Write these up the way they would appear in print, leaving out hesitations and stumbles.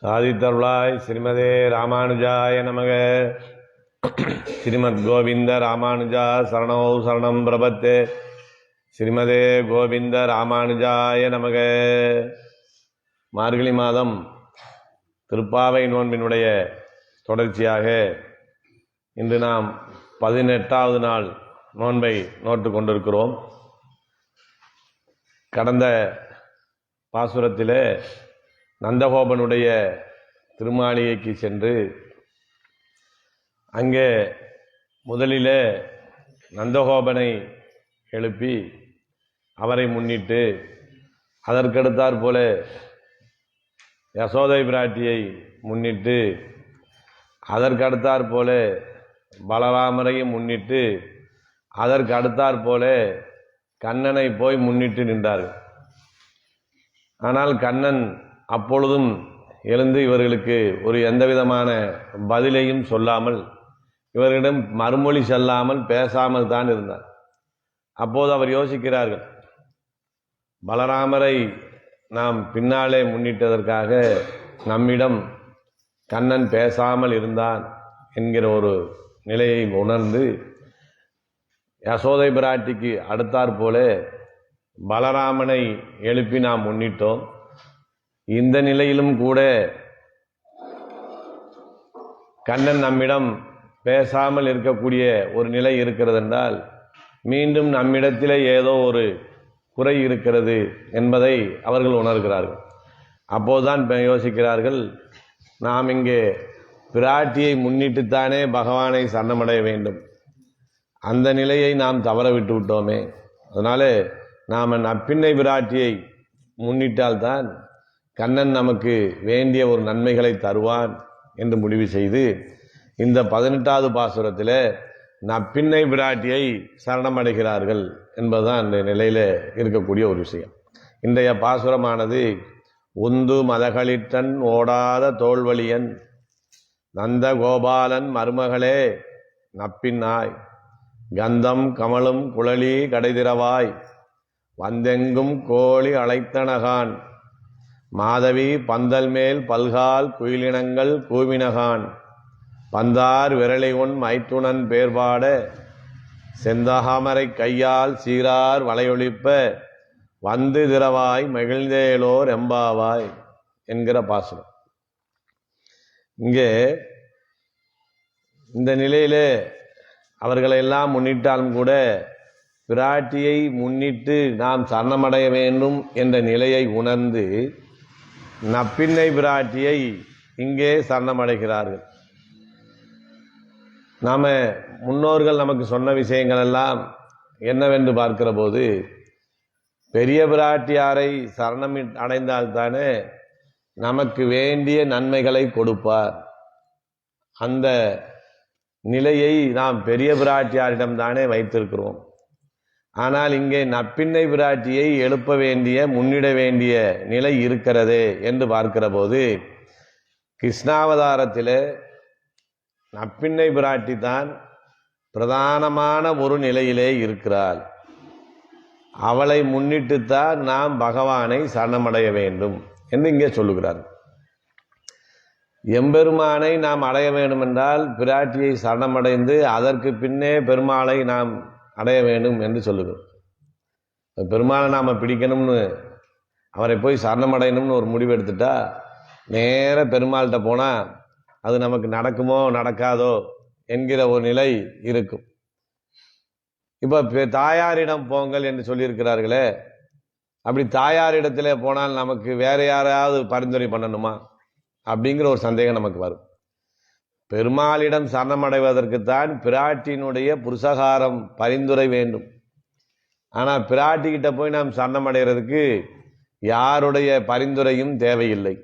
சாதித்தருளாய் ஸ்ரீமதே ராமானுஜாய நமக. ஸ்ரீமத் கோவிந்த ராமானுஜா சரணோ சரணம் பிரபத்தே. ஸ்ரீமதே கோவிந்த ராமானுஜாய நமக. மார்கழி மாதம் திருப்பாவை நோன்பினுடைய தொடர்ச்சியாக இன்று நாம் 18வது நாள் நோன்பை நோட்டு கொண்டிருக்கிறோம். கடந்த பாசுரத்திலே நந்தகோபனுடைய திருமாளிகைக்கு சென்று அங்கே முதலிலே நந்தகோபனை எழுப்பி அவரை முன்னிட்டு, அதற்கடுத்தாற் போல யசோதை பிராட்டியை முன்னிட்டு, அதற்கடுத்தாற் போல பலராமரையும் முன்னிட்டு, அதற்கு அடுத்தாற் போல கண்ணனை போய் முன்னிட்டு நின்றார்கள். ஆனால் கண்ணன் அப்பொழுதும் எழுந்து இவர்களுக்கு ஒரு எந்தவிதமான பதிலையும் சொல்லாமல், இவர்களிடம் மறுமொழி சொல்லாமல் பேசாமல் தான் இருந்தார். அப்போது அவர் யோசிக்கிறார்கள், பலராமரை நாம் பின்னாலே முன்னிட்டதற்காக நம்மிடம் கண்ணன் பேசாமல் இருந்தான் என்கிற ஒரு நிலையை உணர்ந்து, யசோதை பிராட்டிக்கு அடுத்தாற் போல பலராமனை எழுப்பி நாம் முன்னிட்டோம். இந்த நிலையிலும் கூட கண்ணன் நம்மிடம் பேசாமல் இருக்கக்கூடிய ஒரு நிலை இருக்கிறது என்றால், மீண்டும் நம்மிடத்திலே ஏதோ ஒரு குறை இருக்கிறது என்பதை அவர்கள் உணர்கிறார்கள். அப்போதுதான் யோசிக்கிறார்கள், நாம் இங்கே பிராட்டியை முன்னிட்டுத்தானே பகவானை சரணமடைய வேண்டும். அந்த நிலையை நாம் தவற விட்டு விட்டோமே. அதனால நாம் நப்பின்னை பிராட்டியை முன்னிட்டால்தான் கண்ணன் நமக்கு வேண்டிய ஒரு நன்மைகளை தருவான் என்று முடிவு செய்து, இந்த 18வது பாசுரத்தில் நப்பின்னை பிராட்டியை சரணமடைகிறார்கள் என்பதுதான் இந்த நிலையில் இருக்கக்கூடிய ஒரு விஷயம். இன்றைய பாசுரமானது, உந்து மதகளிற்றன் ஓடாத தோல்வழியன் நந்த கோபாலன் மருமகளே நப்பின்னாய் கந்தம் கமலும் குழலி கடைதிரவாய் வந்தெங்கும் கோழி அழைத்தனகான் மாதவி பந்தல் மேல் பல்கால் குயிலினங்கள் கூவினகான் பந்தார் விரலை உன் மைத்துணன் பேர்பாட செந்தகாமரை கையால் சீரார் வளையொழிப்ப வந்து திரவாய் மகிழ்ந்தேலோர் எம்பாவாய் என்கிற பாசுரம். இங்கே இந்த நிலையிலே அவர்களெல்லாம் முன்னிட்டாலும் கூட பிராட்டியை முன்னிட்டு நாம் சரணமடைய வேண்டும் என்ற நிலையை உணர்ந்து நப்பின்னை பிராட்டியை இங்கே சரணமடைகிறார்கள். நாம முன்னோர்கள் நமக்கு சொன்ன விஷயங்கள் எல்லாம் என்னவென்று பார்க்கிற போது, பெரிய பிராட்டியாரை சரணம் அடைந்தால்தானே நமக்கு வேண்டிய நன்மைகளை கொடுப்பார். அந்த நிலையை நாம் பெரிய பிராட்டியாரிடம்தானே வைத்திருக்கிறோம். ஆனால் இங்கே நப்பின்னை பிராட்டியை எழுப்ப வேண்டிய, முன்னிட வேண்டிய நிலை இருக்கிறதே என்று பார்க்கிற போது, கிருஷ்ணாவதாரத்தில் நப்பின்னை பிராட்டி தான் பிரதானமான ஒரு நிலையிலே இருக்கிறாள். அவளை முன்னிட்டுத்தான் நாம் பகவானை சரணமடைய வேண்டும் என்று இங்கே சொல்லுகிறார். எம்பெருமானை நாம் அடைய வேண்டும் என்றால் பிராட்டியை சரணமடைந்து அதற்கு பின்னே பெருமாளை நாம் அடைய வேண்டும் என்று சொல்லுகிறோம். பெருமாளை நாம் பிடிக்கணும்னு, அவரை போய் சரணமடையணும்னு ஒரு முடிவு எடுத்துட்டா நேர பெருமாள்கிட்ட போனால் அது நமக்கு நடக்குமோ நடக்காதோ என்கிற ஒரு நிலை இருக்கும். இப்போ தாயாரிடம் போங்கள் என்று சொல்லியிருக்கிறார்களே, அப்படி தாயாரிடத்தில் போனால் நமக்கு வேற யாராவது பரிந்துரை பண்ணணுமா அப்படிங்கிற ஒரு சந்தேகம் நமக்கு வரும். பெருமாளிடம் சரணமடைவதற்குத்தான் பிராட்டியினுடைய புருஷகாரம் பரிந்துரை வேண்டும். ஆனால் பிராட்டிக்கிட்ட போய் நாம் சரணமடைகிறதுக்கு யாருடைய பரிந்துரையும் தேவையில்லை.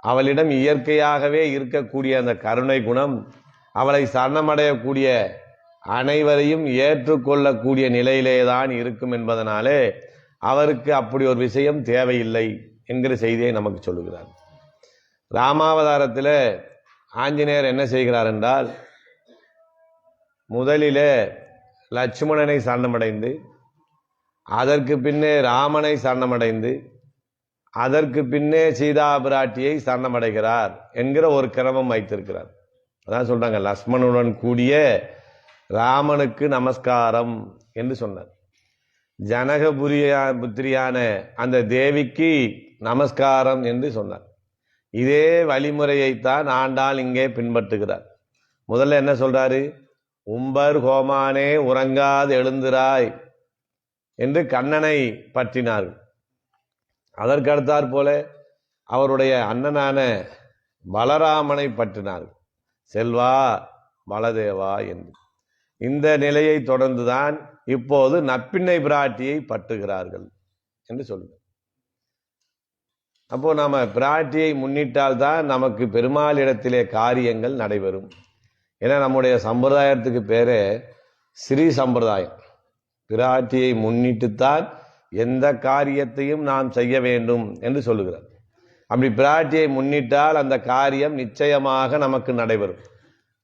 அவளிடம் இயற்கையாகவே இருக்கக்கூடிய அந்த கருணை குணம் அவளை சரணமடையக்கூடிய அனைவரையும் ஏற்றுக்கொள்ளக்கூடிய நிலையிலே தான் இருக்கும் என்பதனாலே அவருக்கு அப்படி ஒரு விஷயம் தேவையில்லை என்கிற செய்தியை நமக்கு சொல்லுகிறார். ராமாவதாரத்தில் ஆஞ்சநேயர் என்ன செய்கிறார் என்றால், முதலிலே லட்சுமணனை சரணமடைந்து, அதற்கு பின்னே ராமனை சரணமடைந்து, அதற்கு பின்னே சீதா பிராட்டியை சரணமடைகிறார் என்கிற ஒரு கிரமம் வைத்திருக்கிறார். அதான் சொல்றாங்க, லக்ஷ்மணனுடன் கூடிய ராமனுக்கு நமஸ்காரம் என்று சொன்னார். புத்திரியான அந்த தேவிக்கு நமஸ்காரம் என்று சொன்னார். இதே வழிமுறையைத்தான் ஆண்டாள் இங்கே பின்பற்றுகிறார். முதல்ல என்ன சொல்றாரு? உம்பர் கோமானே உறங்காது எழுந்திராய் என்று கண்ணனை பற்றினார்கள். அதற்கு அடுத்தாற் போல அவருடைய அண்ணனான பலராமனை பற்றினார்கள். செல்வா பலதேவா என்று. இந்த நிலையை தொடர்ந்துதான் இப்போது நப்பிண்ணை பிராட்டியை பற்றுகிறார்கள் என்று சொல்லுங்க. அப்போ நாம பிராட்டியை முன்னிட்டால்தான் நமக்கு பெருமாளிடத்திலே காரியங்கள் நடைபெறும். ஏன்னா நம்முடைய சம்பிரதாயத்துக்கு பேரே ஸ்ரீ சம்பிரதாயம். பிராட்டியை முன்னிட்டுத்தான் எந்த காரியத்தையும் நாம் செய்ய வேண்டும் என்று சொல்லுகிறார். அப்படி பிராட்டியை முன்னிட்டால் அந்த காரியம் நிச்சயமாக நமக்கு நடைபெறும்.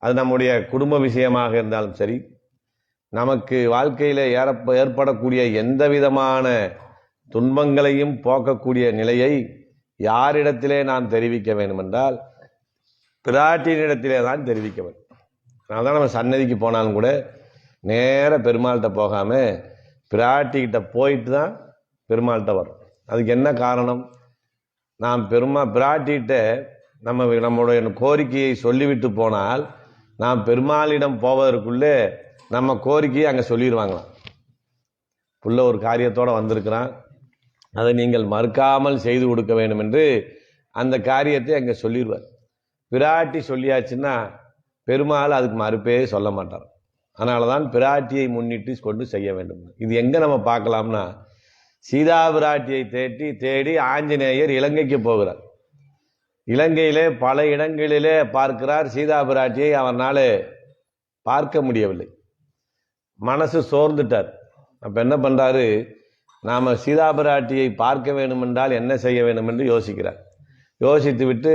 அது நம்முடைய குடும்ப விஷயமாக இருந்தாலும் சரி, நமக்கு வாழ்க்கையில் ஏற்படக்கூடிய எந்த விதமான துன்பங்களையும் போக்கக்கூடிய நிலையை யாரிடத்திலே நாம் தெரிவிக்க வேண்டும் என்றால் பிராட்டியினிடத்திலே தான் தெரிவிக்க வேண்டும். அதனால நம்ம சன்னதிக்கு போனாலும் கூட நேர பெருமாள்கிட்ட போகாம பிராட்டிக்கிட்ட போயிட்டு தான் பெருமாள்கிட்ட வரும். அதுக்கு என்ன காரணம்? நாம் பிராட்டிகிட்ட நம்முடைய கோரிக்கையை சொல்லிவிட்டு போனால் நாம் பெருமாளிடம் போவதற்குள்ளே நம்ம கோரிக்கையை அங்கே சொல்லிடுவாங்களாம். புள்ள ஒரு காரியத்தோடு வந்திருக்கிறான், அதை நீங்கள் மறுக்காமல் செய்து கொடுக்க வேண்டும் என்று அந்த காரியத்தை அங்கே சொல்லிடுவார். பிராட்டி சொல்லியாச்சுன்னா பெருமாள் அதுக்கு மறுப்பே சொல்ல மாட்டார். அதனால தான் பிராட்டியை முன்னிட்டு கொண்டு செய்ய வேண்டும். இது எங்கே நம்ம பார்க்கலாம்னா, சீதா பிராட்டியை தேடி ஆஞ்சநேயர் இலங்கைக்கு போகிறார். இலங்கையிலே பல இடங்களிலே பார்க்கிறார். சீதா பிராட்டியை அவனால் பார்க்க முடியவில்லை. மனசு சோர்ந்துட்டார். அப்போ என்ன பண்ணுறாரு? நாம் சீதா பிராட்டியை பார்க்க வேண்டும் என்றால் என்ன செய்ய வேண்டும் என்று யோசிக்கிறார். யோசித்து விட்டு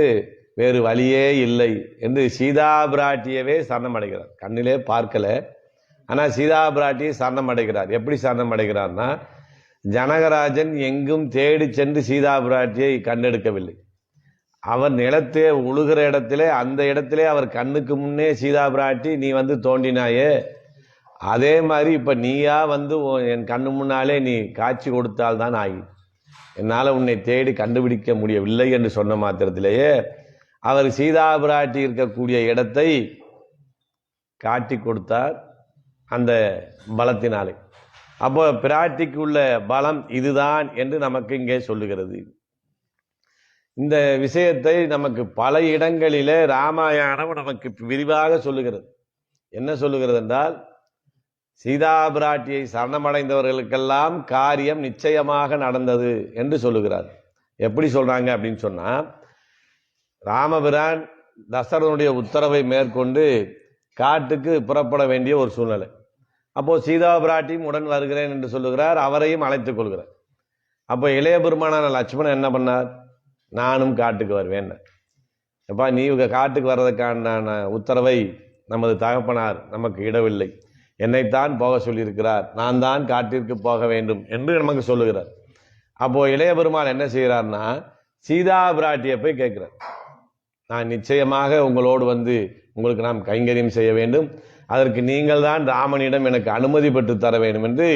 வேறு வழியே இல்லை என்று சீதா பிராட்டியவே சரணம் அடைகிறார். கண்ணிலே பார்க்கல, ஆனால் சீதா பிராட்டியை சரணம் அடைகிறார். எப்படி சரணம் அடைகிறார்னா, ஜனகராஜன் எங்கும் தேடி சென்று சீதா பிராட்டியை கண்டெடுக்கவில்லை. அவர் நிலத்தே உழுகிற இடத்திலே, அந்த இடத்திலே அவர் கண்ணுக்கு முன்னே சீதா பிராட்டி நீ வந்து தோண்டினாயே, அதே மாதிரி இப்போ நீயா வந்து என் கண்ணு முன்னாலே நீ காட்சி கொடுத்தால்தான் ஆகி, என்னால் உன்னை தேடி கண்டுபிடிக்க முடியவில்லை என்று சொன்ன மாத்திரத்திலேயே அவர் சீதா பிராட்டி இருக்கக்கூடிய இடத்தை காட்டி கொடுத்தார் அந்த பலத்தினாலே. அப்போ பிராட்டிக்கு உள்ள பலம் இதுதான் என்று நமக்கு இங்கே சொல்லுகிறது. இந்த விஷயத்தை நமக்கு பல இடங்களிலே ராமாயணம் நமக்கு விரிவாக சொல்லுகிறது. என்ன சொல்லுகிறது என்றால், சீதா பிராட்டியை சரணமடைந்தவர்களுக்கெல்லாம் காரியம் நிச்சயமாக நடந்தது என்று சொல்லுகிறார். எப்படி சொல்றாங்க அப்படின்னு சொன்னா, ராமபிரான் தசரனுடைய உத்தரவை மேற்கொண்டு காட்டுக்கு புறப்பட வேண்டிய ஒரு சூழ்நிலை. அப்போ சீதா பிராட்டியும் உடன் வருகிறேன் என்று சொல்லுகிறார். அவரையும் அழைத்துக் கொள்கிறார். அப்போ இளைய பெருமானான லட்சுமணன் என்ன பண்ணார்? நானும் காட்டுக்கு வருவேன். எப்பா, நீ காட்டுக்கு வர்றதுக்கான உத்தரவை நமது தகப்பனார் நமக்கு இடவில்லை, என்னைத்தான் போக சொல்லியிருக்கிறார், நான் தான் காட்டிற்கு போக வேண்டும் என்று நமக்கு சொல்லுகிறார். அப்போ இளைய பெருமாள் என்ன செய்கிறார்னா, சீதா பிராட்டியை போய் கேட்கிறார், நான் நிச்சயமாக உங்களோடு வந்து உங்களுக்கு நாம் கைங்கரியம் செய்ய வேண்டும், அதற்கு நீங்கள் தான் ராமனிடம் எனக்கு அனுமதி பெற்று தர வேண்டும் என்று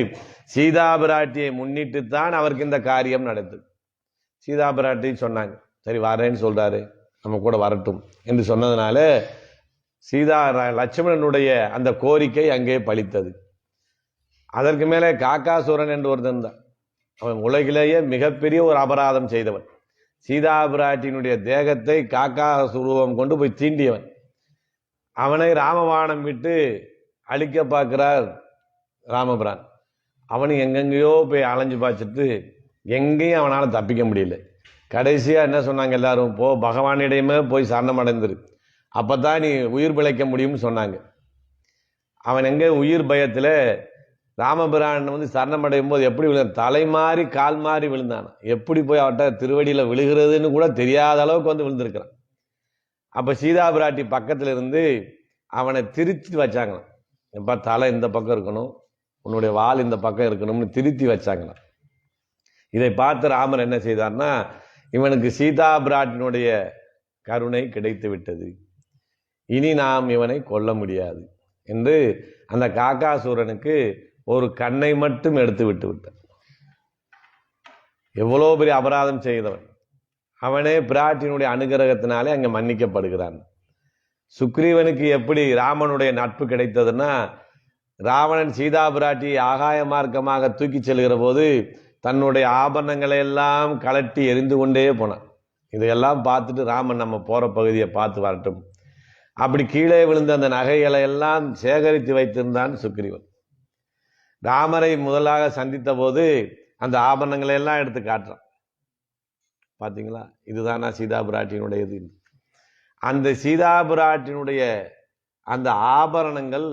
சீதா பிராட்டியை முன்னிட்டு தான் அவருக்கு இந்த காரியம் நடந்தது. சீதா பிராட்டி சொன்னாங்க, சரி வரேன்னு சொல்றாரு, நம்ம கூட வரட்டும் என்று சொன்னதுனால லட்சுமணனுடைய அந்த கோரிக்கை அங்கே பலித்தது. அதற்கு மேலே காக்காசூரன் என்று ஒருத்தன் தான். அவன் உலகிலேயே மிகப்பெரிய ஒரு அபராதம் செய்தவன். சீதா பிராட்டியினுடைய தேகத்தை காக்காசுரூபம் கொண்டு போய் தீண்டியவன். அவனை ராமபாணம் விட்டு அழிக்க பார்க்கிறார் ராமபிரான். அவனு எங்கெங்கேயோ போய் அலைஞ்சு பார்த்துட்டு எங்கேயும் அவனால் தப்பிக்க முடியல. கடைசியாக என்ன சொன்னாங்க எல்லாரும், போ பகவானிடையுமே போய் சரணம் அடைந்துரு, அப்பதான் நீ உயிர் பிழைக்க முடியும்னு சொன்னாங்க. அவன் எங்கே உயிர் பயத்தில் ராமபிரான் வந்து சரணம் அடையும் போது எப்படி விழுந்தான்? தலை மாறி கால் மாறி விழுந்தான். எப்படி போய் அவட்ட திருவடியில் விழுகிறதுன்னு கூட தெரியாத அளவுக்கு வந்து விழுந்திருக்கிறான். அப்போ சீதா பிராட்டி பக்கத்தில் இருந்து அவனை திருத்தி வச்சாங்களாம். எப்பா, தலை இந்த பக்கம் இருக்கணும், உன்னுடைய வால் இந்த பக்கம் இருக்கணும்னு திருத்தி வச்சாங்களாம். இதை பார்த்து ராமர் என்ன செய்தார்னா, இவனுக்கு சீதா பிராட்டினுடைய கருணை கிடைத்து விட்டது, இனி நாம் இவனை கொல்ல முடியாது என்று அந்த காக்காசூரனுக்கு ஒரு கண்ணை மட்டும் எடுத்து விட்டு விட்டான். எவ்வளோ பெரிய அபராதம் செய்தவன் அவனே பிராட்டினுடைய அனுகிரகத்தினாலே அங்கே மன்னிக்கப்படுகிறான். சுக்ரீவனுக்கு எப்படி ராமனுடைய நட்பு கிடைத்ததுன்னா, ராவணன் சீதா பிராட்டியை ஆகாய மார்க்கமாக தூக்கி செல்கிற போது தன்னுடைய ஆபரணங்களை எல்லாம் கலட்டி எரிந்து கொண்டே போனான். இதையெல்லாம் பார்த்துட்டு ராமன் நம்ம போகிற பகுதியை பார்த்து வரட்டும், அப்படி கீழே விழுந்த அந்த நகைகளை எல்லாம் சேகரித்து வைத்திருந்தான் சுக்ரீவன். ராமரை முதலாக சந்தித்த போது அந்த ஆபரணங்களை எல்லாம் எடுத்து காட்டுறான். பார்த்தீங்களா, இதுதானா சீதா பிராட்டியினுடையது. அந்த சீதா பிராட்டியினுடைய அந்த ஆபரணங்கள்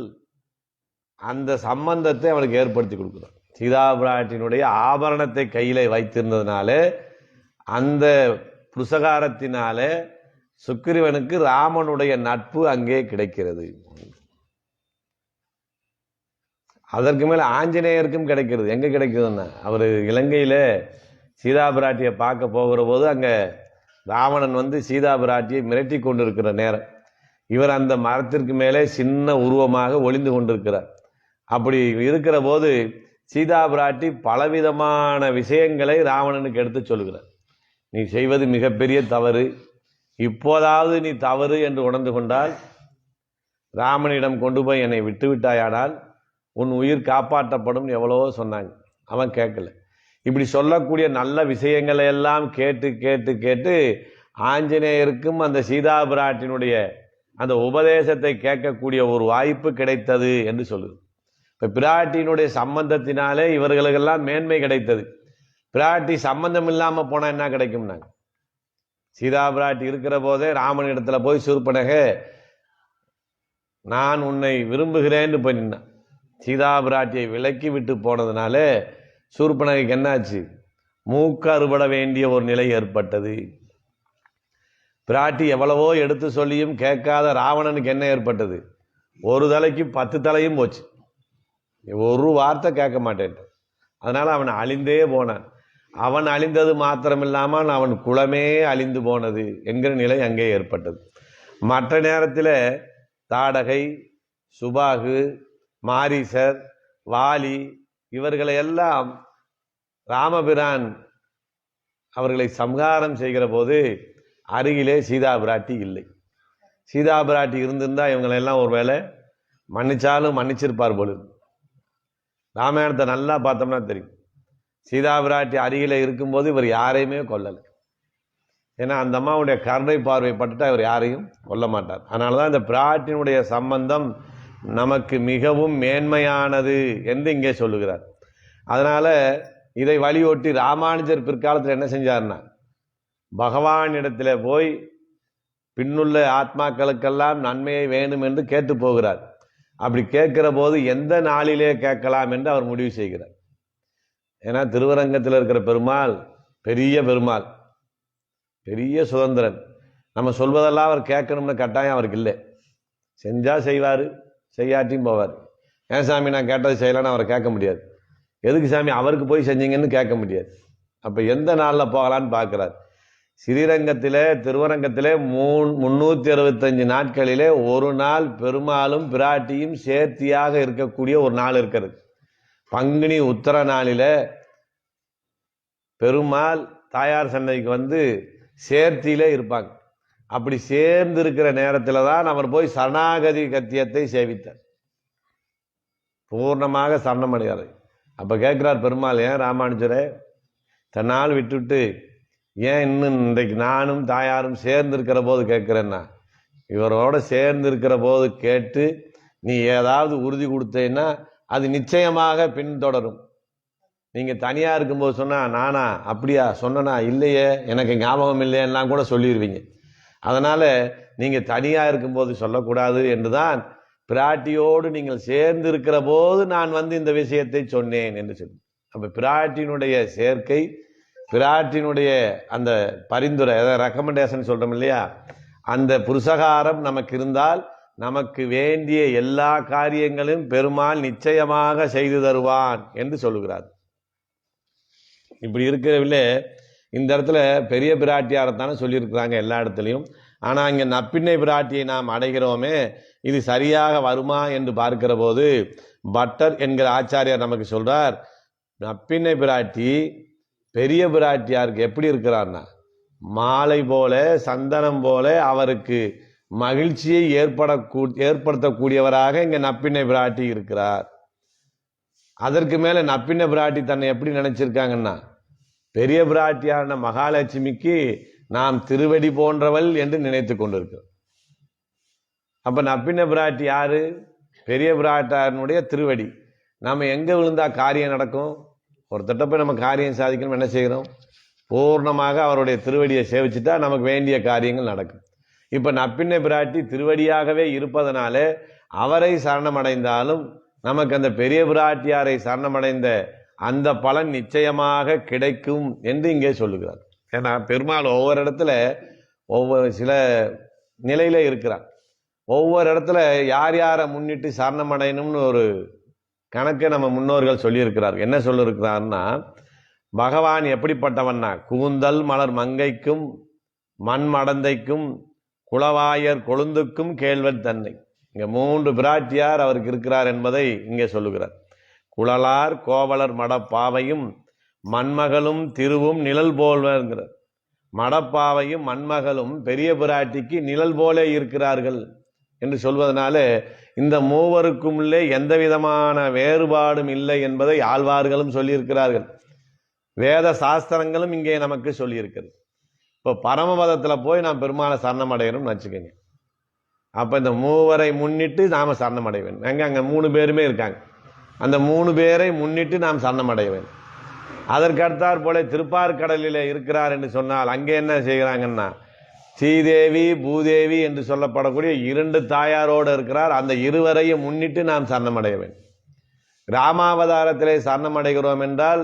அந்த சம்பந்தத்தை அவனுக்கு ஏற்படுத்தி கொடுக்குறான். சீதா பிராட்டியினுடைய ஆபரணத்தை கையில வைத்திருந்ததுனால, அந்த புருஷகாரத்தினால சுக்கிரீவனுக்கு ராமனுடைய நட்பு அங்கே கிடைக்கிறது. அதற்கு மேல ஆஞ்சநேயருக்கும் கிடைக்கிறது. எங்க கிடைக்குதுன்னா, அவர் இலங்கையில சீதா பிராட்டியை பார்க்க போகிற போது அங்க ராவணன் வந்து சீதா பிராட்டியை மிரட்டி கொண்டிருக்கிற நேரம், இவர் அந்த மரத்திற்கு மேலே சின்ன உருவமாக ஒளிந்து கொண்டிருக்கிறார். அப்படி இருக்கிற போது சீதா பிராட்டி பலவிதமான விஷயங்களை ராவணனுக்கு எடுத்து சொல்லுகிறார். நீ செய்வது மிகப்பெரிய தவறு, இப்போதாவது நீ தவறு என்று உணர்ந்து கொண்டால் ராமனிடம் கொண்டு போய் என்னை விட்டு விட்டாயானால் உன் உயிர் காப்பாற்றப்படும் எவ்வளவோ சொன்னாங்க. அவன் கேட்கல. இப்படி சொல்லக்கூடிய நல்ல விஷயங்களை எல்லாம் கேட்டு கேட்டு கேட்டு ஆஞ்சநேயருக்கும் அந்த சீதா பிராட்டினுடைய அந்த உபதேசத்தை கேட்கக்கூடிய ஒரு வாய்ப்பு கிடைத்தது என்று சொல்லுது. இப்போ பிராட்டியினுடைய சம்பந்தத்தினாலே இவர்களுக்கெல்லாம் மேன்மை கிடைத்தது. பிராட்டி சம்பந்தம் இல்லாமல் போனால் என்ன கிடைக்கும்னாங்க. சீதா பிராட்டி இருக்கிற போதே ராமன் இடத்துல போய் சூர்பனகை நான் உன்னை விரும்புகிறேன்னு போய் நின்னான். சீதா பிராட்டியை விலக்கி விட்டு போனதுனால சூர்பனகைக்கு என்னாச்சு, மூக்கு அறுபட வேண்டிய ஒரு நிலை ஏற்பட்டது. பிராட்டி எவ்வளவோ எடுத்து சொல்லியும் கேட்காத ராவணனுக்கு என்ன ஏற்பட்டது, ஒரு தலைக்கு 10 தலையும் போச்சு. ஒரு வார்த்தை கேட்க மாட்டேன். அதனால அவன் அழிந்தே போனான். அவன் அழிந்தது மாத்திரமில்லாமல் அவன் குலமே அழிந்து போனது என்கிற நிலை அங்கே ஏற்பட்டது. மற்ற நேரத்தில் தாடகை, சுபாகு, மாரீசர், வாலி இவர்களை எல்லாம் ராமபிரான் அவர்களை சம்ஹாரம் செய்கிற போது அருகிலே சீதா பிராட்டி இல்லை. சீதா பிராட்டி இருந்திருந்தா இவங்களெல்லாம் ஒரு வேளை மன்னிச்சாலும் மன்னிச்சிருப்பார் போல. ராமாயணத்தை நல்லா பார்த்தோம்னா தெரியும், சீதா பிராட்டி அருகில இருக்கும்போது இவர் யாரையுமே கொல்லலை. ஏன்னா அந்த அம்மாவுடைய கருணை பார்வை பட்டுட்டா இவர் யாரையும் கொல்ல மாட்டார். அதனாலதான் இந்த பிராட்டினுடைய சம்பந்தம் நமக்கு மிகவும் மேன்மையானது என்று இங்கே சொல்லுகிறார். அதனால இதை வலியொட்டி ராமானுஜர் பிற்காலத்தில் என்ன செஞ்சார்னா, பகவானிடத்தில் போய் பின்னுள்ள ஆத்மாக்களுக்கெல்லாம் நன்மையை வேணும் என்று கேட்டு போகிறார். அப்படி கேட்கிற போது எந்த நாளிலே கேட்கலாம் என்று அவர் முடிவு செய்கிறார். ஏன்னா திருவரங்கத்தில் இருக்கிற பெருமாள் பெரிய பெருமாள், பெரிய சுதந்திரன். நம்ம சொல்வதெல்லாம் அவர் கேட்கணும்னு கட்டாயம் அவருக்கு இல்லை. செஞ்சா செய்வார், செய்யாட்டியும் போவார். ஏன் சாமி நான் கேட்டது செய்யலான்னு அவரை கேட்க முடியாது. எதுக்கு சாமி அவருக்கு போய் செஞ்சீங்கன்னு கேட்க முடியாது. அப்போ எந்த நாளில் போகலான்னு பார்க்குறார். ஸ்ரீரங்கத்திலே திருவரங்கத்திலே 365 நாட்களிலே ஒரு நாள் பெருமாளும் பிராட்டியும் சேர்த்தியாக இருக்கக்கூடிய ஒரு நாள் இருக்கிறது. பங்குனி உத்தர நாளில பெருமாள் தாயார் சன்னதிக்கு வந்து சேர்த்தியிலே இருப்பாங்க. அப்படி சேர்ந்து இருக்கிற நேரத்தில் தான் அவர் போய் சரணாகதி கத்தியத்தை சேவித்தார். பூர்ணமாக சரணமடைகிறார். அப்போ கேட்குறார் பெருமாள், ஏன் ராமானுஜரே தன்னால் விட்டுவிட்டு ஏன் இன்னும் இன்றைக்கு நானும் தாயாரும் சேர்ந்து இருக்கிற போது கேட்குறேன்னா, இவரோட சேர்ந்து இருக்கிற போது கேட்டு நீ ஏதாவது உறுதி கொடுத்தேன்னா அது நிச்சயமாக பின்தொடரும். நீங்கள் தனியாக இருக்கும்போது சொன்னால் நானா அப்படியா சொன்னா இல்லையே எனக்கு ஞாபகம் இல்லையெல்லாம் கூட சொல்லிடுவீங்க. அதனால் நீங்கள் தனியாக இருக்கும்போது சொல்லக்கூடாது என்றுதான் பிராட்டியோடு நீங்கள் சேர்ந்து இருக்கிற போது நான் வந்து இந்த விஷயத்தை சொன்னேன் என்று சொல்லி. அப்போ பிராட்டினுடைய சேர்க்கை, பிராட்டினுடைய அந்த பரிந்துரை, அதாவது ரெக்கமெண்டேஷன் சொல்கிறோம் இல்லையா, அந்த புருஷகாரம் நமக்கு இருந்தால் நமக்கு வேண்டிய எல்லா காரியங்களும் பெருமாள் நிச்சயமாக செய்து தருவான் என்று சொல்லுகிறார். இப்படி இருக்கிறவில்லை இந்த இடத்துல பெரிய பிராட்டியாரத்தானே சொல்லியிருக்கிறாங்க எல்லா இடத்துலையும். ஆனால் இங்கே நப்பின்னை பிராட்டியை நாம் அடைகிறோமே, இது சரியாக வருமா என்று பார்க்கிற போது பட்டர் என்கிற ஆச்சாரியார் நமக்கு சொல்றார், நப்பின்னை பிராட்டி பெரிய பிராட்டியாருக்கு எப்படி இருக்கிறார்னா, மாலை போல சந்தனம் போல அவருக்கு மகிழ்ச்சியை ஏற்படுத்தக்கூடியவராக இங்க நப்பின்னை பிராட்டி இருக்கிறார். அதற்கு மேல நப்பின்னை பிராட்டி தன்னை எப்படி நினைச்சிருக்காங்கன்னா, பெரிய பிராட்டியான மகாலட்சுமிக்கு நாம் திருவடி போன்றவள் என்று நினைத்து கொண்டிருக்கிறோம். அப்ப நப்பின்னை பிராட்டி யாரு? பெரிய பிராட்டியாருடைய திருவடி. நம்ம எங்க விழுந்தா காரியம் நடக்கும்? ஒருத்தட்ட போய் நம்ம காரியம் சாதிக்கணும், என்ன செய்கிறோம்? பூர்ணமாக அவருடைய திருவடியை சேவிச்சுட்டா நமக்கு வேண்டிய காரியங்கள் நடக்கும். இப்ப நப்பின்னை பிராட்டி திருவடியாகவே இருப்பதனால அவரை சரணமடைந்தாலும் நமக்கு அந்த பெரிய பிராட்டியாரை சரணமடைந்த அந்த பலன் நிச்சயமாக கிடைக்கும் என்று இங்கே சொல்லுகிறார். ஏன்னா பெருமாள் ஒவ்வொரு இடத்துல ஒவ்வொரு சில நிலையில இருக்கிறார். ஒவ்வொரு இடத்துல யார் யாரை முன்னிட்டு சரணமடையணும்னு ஒரு கணக்கை நம்ம முன்னோர்கள் சொல்லியிருக்கிறார். என்ன சொல்லியிருக்கிறார்னா, பகவான் எப்படிப்பட்டவன்னா, கூந்தல் மலர் மங்கைக்கும் மண்மடந்தைக்கும் குளவாயர் கொழுந்துக்கும் கேள்வன் தன்னை. இங்க 3 பிராட்டியார் அவருக்கு இருக்கிறார் என்பதை இங்கே சொல்லுகிறார். குழலார் கோவலர் மடப்பாவையும் மண்மகளும் திருவும் நிழல் போல்வர்கிறார். மடப்பாவையும் மண்மகளும் பெரிய பிராட்டிக்கு நிழல் போலே இருக்கிறார்கள் என்று சொல்வதனால இந்த மூவருக்கும் உள்ளே எந்த விதமான வேறுபாடும் இல்லை என்பதை ஆழ்வார்களும் சொல்லியிருக்கிறார்கள். வேத சாஸ்திரங்களும் இங்கே நமக்கு சொல்லியிருக்கிறது. இப்போ பரமபதத்தில் போய் நாம் பெருமாளை சரணம் அடையணும்னு வச்சுக்கோங்க. அப்போ இந்த மூவரை முன்னிட்டு நாம் சரணம் அடைய வேண்டும். அங்கே 3 பேருமே இருக்காங்க. அந்த 3 பேரை முன்னிட்டு நாம் சரணம் அடைய வேண்டும். அதற்கடுத்தாற் போல திருப்பார்கடலில் இருக்கிறார் என்று சொன்னால் அங்கே என்ன செய்கிறாங்கன்னா, ஸ்ரீதேவி பூதேவி என்று சொல்லப்படக்கூடிய 2 தாயாரோடு இருக்கிறார். அந்த இருவரையும் முன்னிட்டு நாம் சரணம் அடைய வேண்டும். ராமாவதாரத்திலே சரணம் அடைகிறோம் என்றால்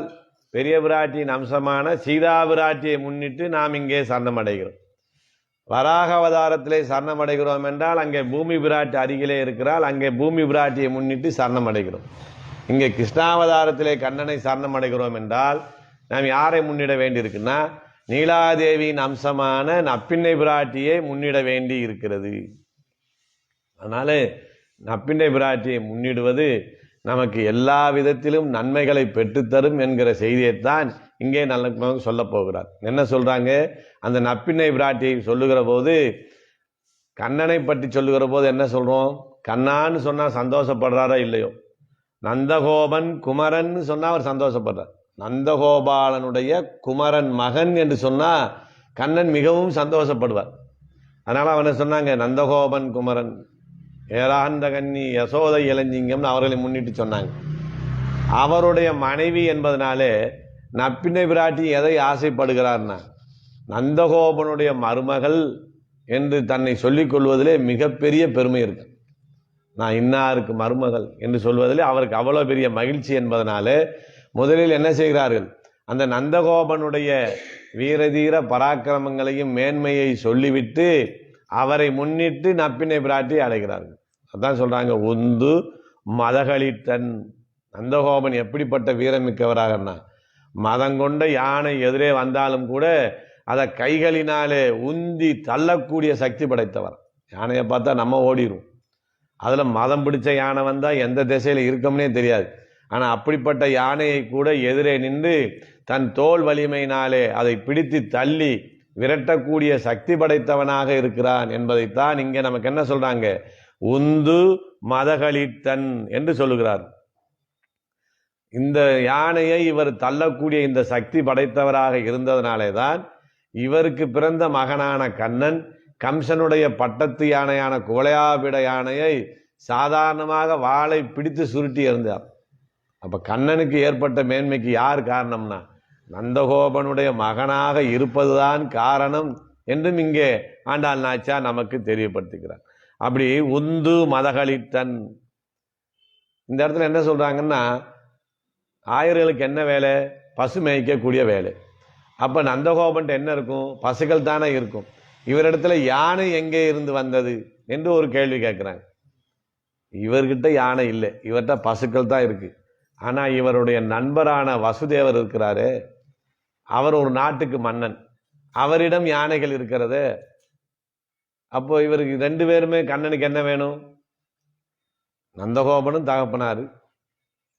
பெரிய பிராட்டியின் அம்சமான சீதா பிராட்டியை முன்னிட்டு நாம் இங்கே சரணம் அடைகிறோம். வராக அவதாரத்திலே சரணம் அடைகிறோம் என்றால் அங்கே பூமி பிராட்டி அருகிலே இருக்கிறாள். அங்கே பூமி பிராட்டியை முன்னிட்டு சரணம் அடைகிறோம். இங்கே கிருஷ்ணாவதாரத்திலே கண்ணனை சரணம் அடைகிறோம் என்றால் நாம் யாரை முன்னிட வேண்டி இருக்குன்னா, நீலாதேவியின் அம்சமான நப்பின்னை பிராட்டியை முன்னிட வேண்டி இருக்கிறது. அதனால நப்பின்னை பிராட்டியை முன்னிடுவது நமக்கு எல்லா விதத்திலும் நன்மைகளை பெற்றுத்தரும் என்கிற செய்தியைத்தான் இங்கே நல்ல சொல்ல போகிறார். என்ன சொல்றாங்க? அந்த நப்பின்னை பிராட்டியை சொல்லுகிற போது, கண்ணனை பற்றி சொல்லுகிற போது என்ன சொல்றோம்? கண்ணான்னு சொன்னா சந்தோஷப்படுறாரா இல்லையோ? நந்தகோபன் குமரன் சொன்னா அவர் சந்தோஷப்படுறார். நந்தகோபாலனுடைய குமரன் மகன் என்று சொன்னா கண்ணன் மிகவும் சந்தோஷப்படுவார். அதனால அவனை சொன்னாங்க நந்தகோபன் குமரன் ஏராந்த கன்னி யசோதை இளஞ்சிங்கம்னு அவர்களை முன்னிட்டு சொன்னாங்க. அவருடைய மனைவி என்பதனாலே நப்பின்னை பிராட்டி எதை ஆசைப்படுகிறார்னா, நந்தகோபனுடைய மருமகள் என்று தன்னை சொல்லிக் கொள்வதிலே மிகப்பெரிய பெருமை இருக்கு. நான் இன்னாருக்கு மருமகள் என்று சொல்வதிலே அவருக்கு அவ்வளோ பெரிய மகிழ்ச்சி என்பதனாலே முதலில் என்ன செய்கிறார்கள், அந்த நந்தகோபனுடைய வீரதீர பராக்கிரமங்களையும் மேன்மையை சொல்லிவிட்டு அவரை முன்னிட்டு நப்பின்னை பிராட்டி அடைகிறார்கள். அதான் சொல்றாங்க, உந்து மதகளித்தன். நந்தகோபன் எப்படிப்பட்ட வீரமிக்கவராகனா, மதங்கொண்ட யானை எதிரே வந்தாலும் கூட அதை கைகளினாலே உந்தி தள்ளக்கூடிய சக்தி படைத்தவர். யானையை பார்த்தா நம்ம ஓடிடும். அதுல மதம் பிடிச்ச யானை வந்தா எந்த திசையில இருக்கோம்னே தெரியாது. ஆனா அப்படிப்பட்ட யானையை கூட எதிரே நின்று தன் தோல் வலிமையினாலே அதை பிடித்து தள்ளி விரட்டக்கூடிய சக்தி படைத்தவனாக இருக்கிறான் என்பதைத்தான் இங்கே நமக்கு என்ன சொல்றாங்க, உந்து மதகளித்தன் என்று சொல்லுகிறார். இந்த யானையை இவர் தள்ளக்கூடிய இந்த சக்தி படைத்தவராக இருந்ததனாலே தான் இவருக்கு பிறந்த மகனான கண்ணன் கம்சனுடைய பட்டத்து யானையான குவளையாபிட யானையை சாதாரணமாக வாளை பிடித்து சுருட்டி இருந்தார். அப்ப கண்ணனுக்கு ஏற்பட்ட மேன்மைக்கு யார் காரணம்னா, நந்தகோபனுடைய மகனாக இருப்பதுதான் காரணம் என்றும் இங்கே ஆண்டாள் நாச்சியார் நமக்கு தெரியப்படுத்துகிறார். அப்படி உந்து மதகளித்தன். இந்த இடத்துல என்ன சொல்றாங்கன்னா, ஆயர்களுக்கு என்ன வேலை? பசு மேய்க்கக்கூடிய வேலை. அப்ப நந்தகோபன் என்ன இருக்கும்? பசுகள் தானே இருக்கும். இவரிடத்துல யானை எங்கே இருந்து வந்தது என்று ஒரு கேள்வி கேட்கிறாங்க. இவர்கிட்ட யானை இல்லை, இவர்கிட்ட பசுக்கள் தான் இருக்கு. ஆனா இவருடைய நண்பரான வசுதேவர் இருக்கிறாரு, அவர் ஒரு நாட்டுக்கு மன்னன், அவரிடம் யானைகள் இருக்கிறது. அப்போ இவருக்கு 2 பேருமே கண்ணனுக்கு என்ன வேணும்? நந்தகோபனும் தகப்பனாரு,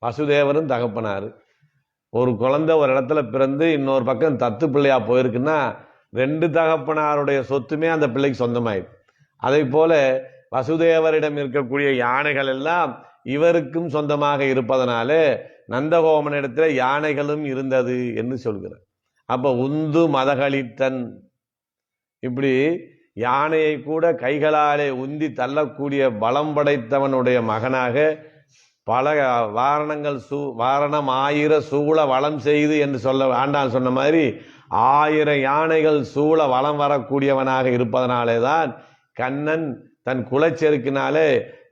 வசுதேவரும் தகப்பனாரு. ஒரு குழந்தை ஒரு இடத்துல பிறந்து இன்னொரு பக்கம் தத்து பிள்ளையா போயிருக்குன்னா 2 தகப்பனாருடைய சொத்துமே அந்த பிள்ளைக்கு சொந்தமாயிருக்கு. அதை போல வசுதேவரிடம் இருக்கக்கூடிய யானைகள் எல்லாம் இவருக்கும் சொந்தமாக இருப்பதனால நந்தகோபனிடத்தில் யானைகளும் இருந்தது என்று சொல்கிறார். அப்ப உந்து மதகளித்தன், இப்படி யானையை கூட கைகளாலே உந்தி தள்ளக்கூடிய பலம் படைத்தவனுடைய மகனாக பல வாரணம் 1000 சூழ வளம் செய்து என்று சொல்ல ஆண்டாள் சொன்ன மாதிரி 1000 யானைகள் சூழ வளம் வரக்கூடியவனாக இருப்பதனாலே தான் கண்ணன் தன் குலச்செருக்கினாலே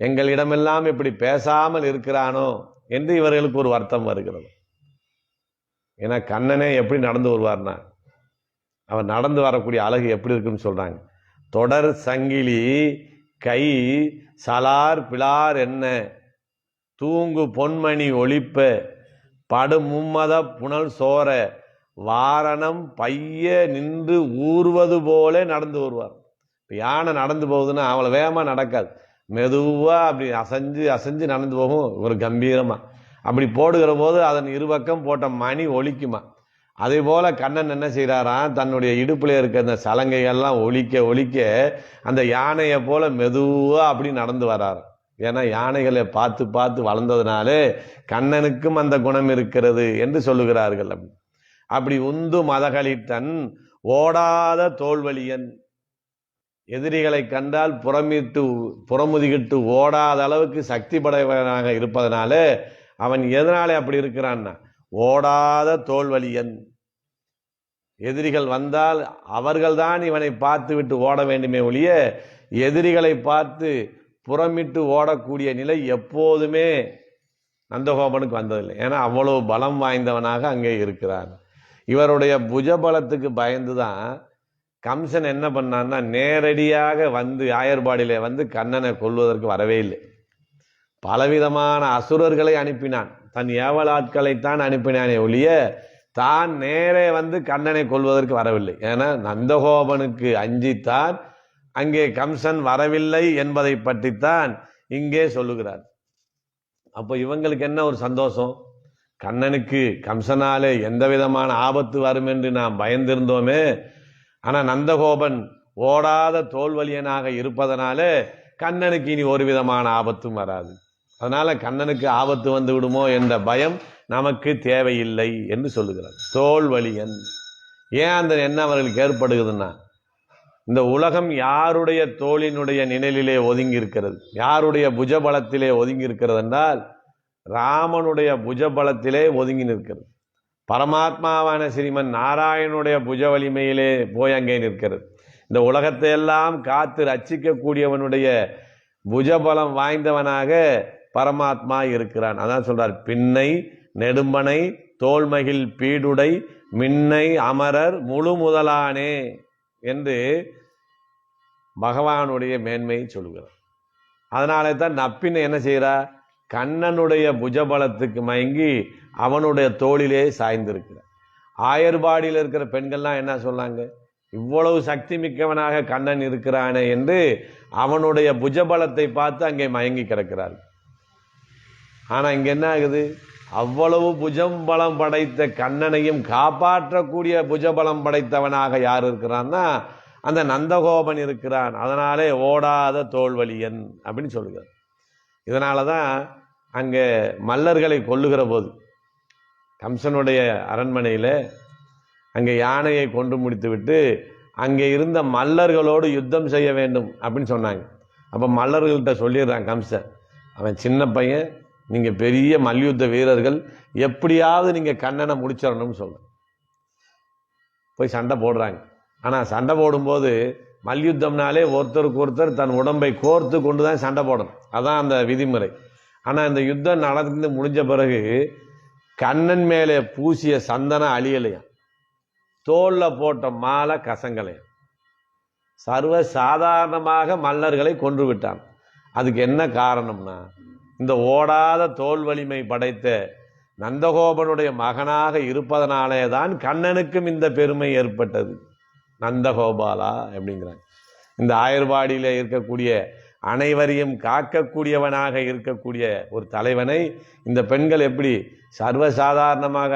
எங்களிடமெல்லாம் இப்படி பேசாமல் இருக்கிறானோ என்று இவர்களுக்கு ஒரு வருத்தம் வருகிறது. ஏன்னா கண்ணனே எப்படி நடந்து வருவார்னா, அவர் நடந்து வரக்கூடிய அழகு எப்படி இருக்குன்னு சொல்றாங்க. தொடர் சங்கிலி கை சலார் பிளார் என்ன தூங்கு பொன்மணி ஒளிப்ப படு மும்மத புனல் சோர வாரணம் பைய நின்று ஊறுவது போல நடந்து வருவார். இப்போ யானை நடந்து போகுதுன்னா அவளை வேகமாக நடக்காது, மெதுவாக அப்படி அசைஞ்சு அசைஞ்சு நடந்து போகும் ஒரு கம்பீரமாக. அப்படி போடுகிற போது அதன் இருபக்கம் போட்ட மணி ஒலிக்குமா. அதே போல கண்ணன் என்ன செய்கிறாராம், தன்னுடைய இடுப்புல இருக்க அந்த சலங்கைகள்லாம் ஒலிக்க ஒலிக்க அந்த யானையை போல மெதுவாக அப்படி நடந்து வராரு. ஏன்னா யானைகளை பார்த்து பார்த்து வளர்ந்ததுனாலே கண்ணனுக்கும் அந்த குணம் இருக்கிறது என்று சொல்லுகிறார்கள். அப்படி உந்து மதகளித்தன் ஓடாத தோல்வலியன், எதிரிகளை கண்டால் புறமுதுகிட்டு ஓடாத அளவுக்கு சக்தி படைவனாக இருப்பதனால அவன் எதனாலே அப்படி இருக்கிறான்னா ஓடாத தோல்வலியன். எதிரிகள் வந்தால் அவர்கள்தான் இவனை பார்த்து விட்டு ஓட வேண்டுமே ஒழிய எதிரிகளை பார்த்து புறமிட்டு ஓடக்கூடிய நிலை எப்போதுமே நந்தகோபனுக்கு வந்ததில்லை. ஏன்னா அவ்வளவு பலம் வாய்ந்தவனாக அங்கே இருக்கிறான். இவருடைய புஜபலத்துக்கு பயந்துதான் கம்சன் என்ன பண்ணான்னா நேரடியாக வந்து ஆயர்பாடியில வந்து கண்ணனை கொல்வதற்கு வரவே இல்லை. பலவிதமான அசுரர்களை அனுப்பினான், தன் ஏவலாட்களைத்தான் அனுப்பினானே ஒழிய தான் நேரே வந்து கண்ணனை கொல்வதற்கு வரவில்லை. ஏன்னா நந்தகோபனுக்கு அஞ்சித்தான் அங்கே கம்சன் வரவில்லை என்பதை பற்றித்தான் இங்கே சொல்லுகிறார். அப்போ இவங்களுக்கு என்ன ஒரு சந்தோஷம், கண்ணனுக்கு கம்சனாலே எந்த விதமான ஆபத்து வரும் என்று நாம் பயந்திருந்தோமே, ஆனால் நந்தகோபன் ஓடாத தோல்வலியனாக இருப்பதனால கண்ணனுக்கு இனி ஒரு விதமான ஆபத்தும் வராது. அதனால கண்ணனுக்கு ஆபத்து வந்து விடுமோ என்ற பயம் நமக்கு தேவையில்லை என்று சொல்லுகிறார். தோல்வலியன் ஏன் அந்த எண்ணம் அவர்களுக்கு ஏற்படுகிறதுன்னா, இந்த உலகம் யாருடைய தோளினுடைய நிழலிலே ஒதுங்கி இருக்கிறது, யாருடைய புஜபலத்திலே ஒதுங்கி இருக்கிறது என்றால் ராமனுடைய புஜபலத்திலே ஒதுங்கி நிற்கிறது. பரமாத்மாவான ஸ்ரீமன் நாராயணனுடைய புஜ வலிமையிலே போய் அங்கே நிற்கிறது. இந்த உலகத்தை எல்லாம் காத்து ரட்சிக்கக்கூடியவனுடைய புஜபலம் வாய்ந்தவனாக பரமாத்மா இருக்கிறான். அதான் சொல்றார், பின்னை நெடும்பனை தோல்மகில் பீடுடை மின்னை அமரர் முழு முதலானே என்று பகவானுடைய மேன்மையை சொல்கிறார். அதனாலே தான் நப்பின் என்ன செய்கிறா, கண்ணனுடைய புஜபலத்துக்கு மயங்கி அவனுடைய தோளிலே சாய்ந்திருக்கிறார். ஆயர்பாடியில் இருக்கிற பெண்கள்லாம் என்ன சொன்னாங்க, இவ்வளவு சக்தி மிக்கவனாக கண்ணன் இருக்கிறானே என்று அவனுடைய புஜபலத்தை பார்த்து அங்கே மயங்கி கிடக்கிறார்கள். ஆனா இங்க என்ன ஆகுது, அவ்வளவு புஜபலம் படைத்த கண்ணனையும் காப்பாற்றக்கூடிய புஜபலம் படைத்தவனாக யார் இருக்கிறான்னா அந்த நந்தகோபன் இருக்கிறான். அதனாலே ஓடாத தோல்வலியன் அப்படின்னு சொல்லுகிறார். இதனாலதான் அங்கே மல்லர்களை கொல்லுகிற போது கம்சனுடைய அரண்மனையில அங்கே யானையை கொண்டு முடித்து விட்டு அங்கே இருந்த மல்லர்களோடு யுத்தம் செய்ய வேண்டும் அப்படின்னு சொன்னாங்க. அப்ப மல்லர்கள்ட்ட சொல்லிடுறான் கம்சன், அவன் சின்ன பையன், நீங்க பெரிய மல்யுத்த வீரர்கள், எப்படியாவது நீங்க கண்ணனை முடிச்சிடணும்னு சொல்ற. போய் சண்டை போடுறாங்க. ஆனா சண்டை போடும்போது மல்யுத்தம்னாலே ஒருத்தருக்கு ஒருத்தர் தன் உடம்பை கோர்த்து கொண்டுதான் சண்டை போடணும், அதான் அந்த விதிமுறை. ஆனா இந்த யுத்தம் நடந்து முடிஞ்ச பிறகு கண்ணன் மேலே பூசிய சந்தனம் அழியலையாம், தோல்ல போட்ட மாலை கசங்கலையாம். சர்வ சாதாரணமாக மல்லர்களை கொன்று விட்டான். அதுக்கு என்ன காரணம்னா, இந்த ஓடாத தோல் வலிமை படைத்த நந்தகோபனுடைய மகனாக இருப்பதனாலே தான் கண்ணனுக்கும் இந்த பெருமை ஏற்பட்டது. நந்தகோபாலா அப்படிங்கிறாங்க. இந்த ஆயர்வாடியில் இருக்கக்கூடிய அனைவரையும் காக்கக்கூடியவனாக இருக்கக்கூடிய ஒரு தலைவனை இந்த பெண்கள் எப்படி சர்வசாதாரணமாக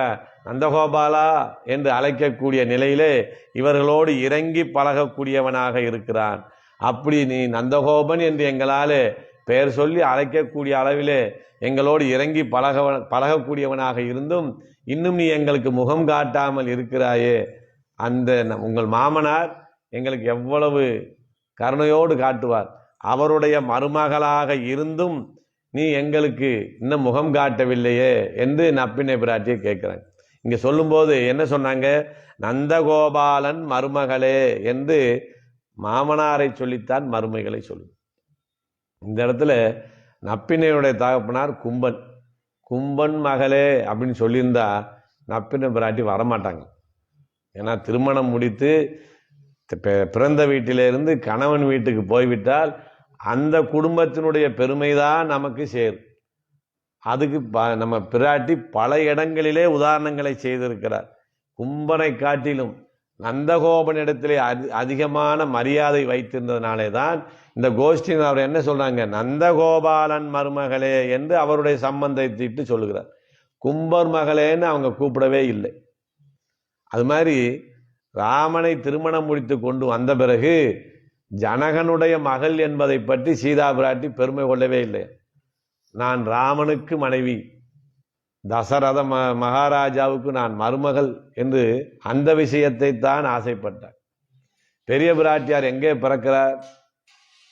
நந்தகோபாலா என்று அழைக்கக்கூடிய நிலையிலே இவர்களோடு இறங்கி பழகக்கூடியவனாக இருக்கிறான். அப்படி நீ நந்தகோபன் என்று எங்களால் பெயர் சொல்லி அழைக்கக்கூடிய அளவிலே எங்களோடு இறங்கி பழகக்கூடியவனாக இருந்தும் இன்னும் நீ எங்களுக்கு முகம் காட்டாமல் இருக்கிறாயே, அந்த உங்கள் மாமனார் எங்களுக்கு எவ்வளவு கருணையோடு காட்டுவார், அவருடைய மருமகளாக இருந்தும் நீ எங்களுக்கு இன்னும் முகம் காட்டவில்லையே என்று நப்பினை பிராட்டியை கேட்கிறாங்க. இங்க சொல்லும்போது என்ன சொன்னாங்க, நந்தகோபாலன் மருமகளே என்று மாமனாரை சொல்லித்தான் மருமைகளை சொல்லுது. இந்த இடத்துல நப்பினையுடைய தகப்பனார் கும்பன், கும்பன் மகளே அப்படின்னு சொல்லியிருந்தா நப்பினை பிராட்டி வரமாட்டாங்க. ஏன்னா திருமணம் முடித்து பிறந்த வீட்டிலிருந்து கணவன் வீட்டுக்கு போய்விட்டால் அந்த குடும்பத்தினுடைய பெருமைதான் நமக்கு சேரும். அதுக்கு நம்ம பிராட்டி பல இடங்களிலே உதாரணங்களை செய்திருக்கிறார். கும்பனை காட்டிலும் நந்தகோபனிடத்திலே அதிகமான மரியாதை வைத்திருந்ததுனாலே தான் இந்த கோஷ்டியில் அவர் என்ன சொல்றாங்க, நந்தகோபாலன் மருமகளே என்று அவருடைய சம்பந்தத்திட்டு சொல்லுகிறார். கும்பர் மகளேன்னு அவங்க கூப்பிடவே இல்லை. அது மாதிரி ராமனை திருமணம் முடித்து கொண்டு வந்த பிறகு ஜனகனுடைய மகள் என்பதை பற்றி சீதா பிராட்டி பெருமை கொள்ளவே இல்லை. நான் ராமனுக்கு மனைவி, தசரத மகாராஜாவுக்கு நான் மருமகள் என்று அந்த விஷயத்தை தான் ஆசைப்பட்டார். பெரிய பிராட்டியார் எங்கே பிறக்கிறார்,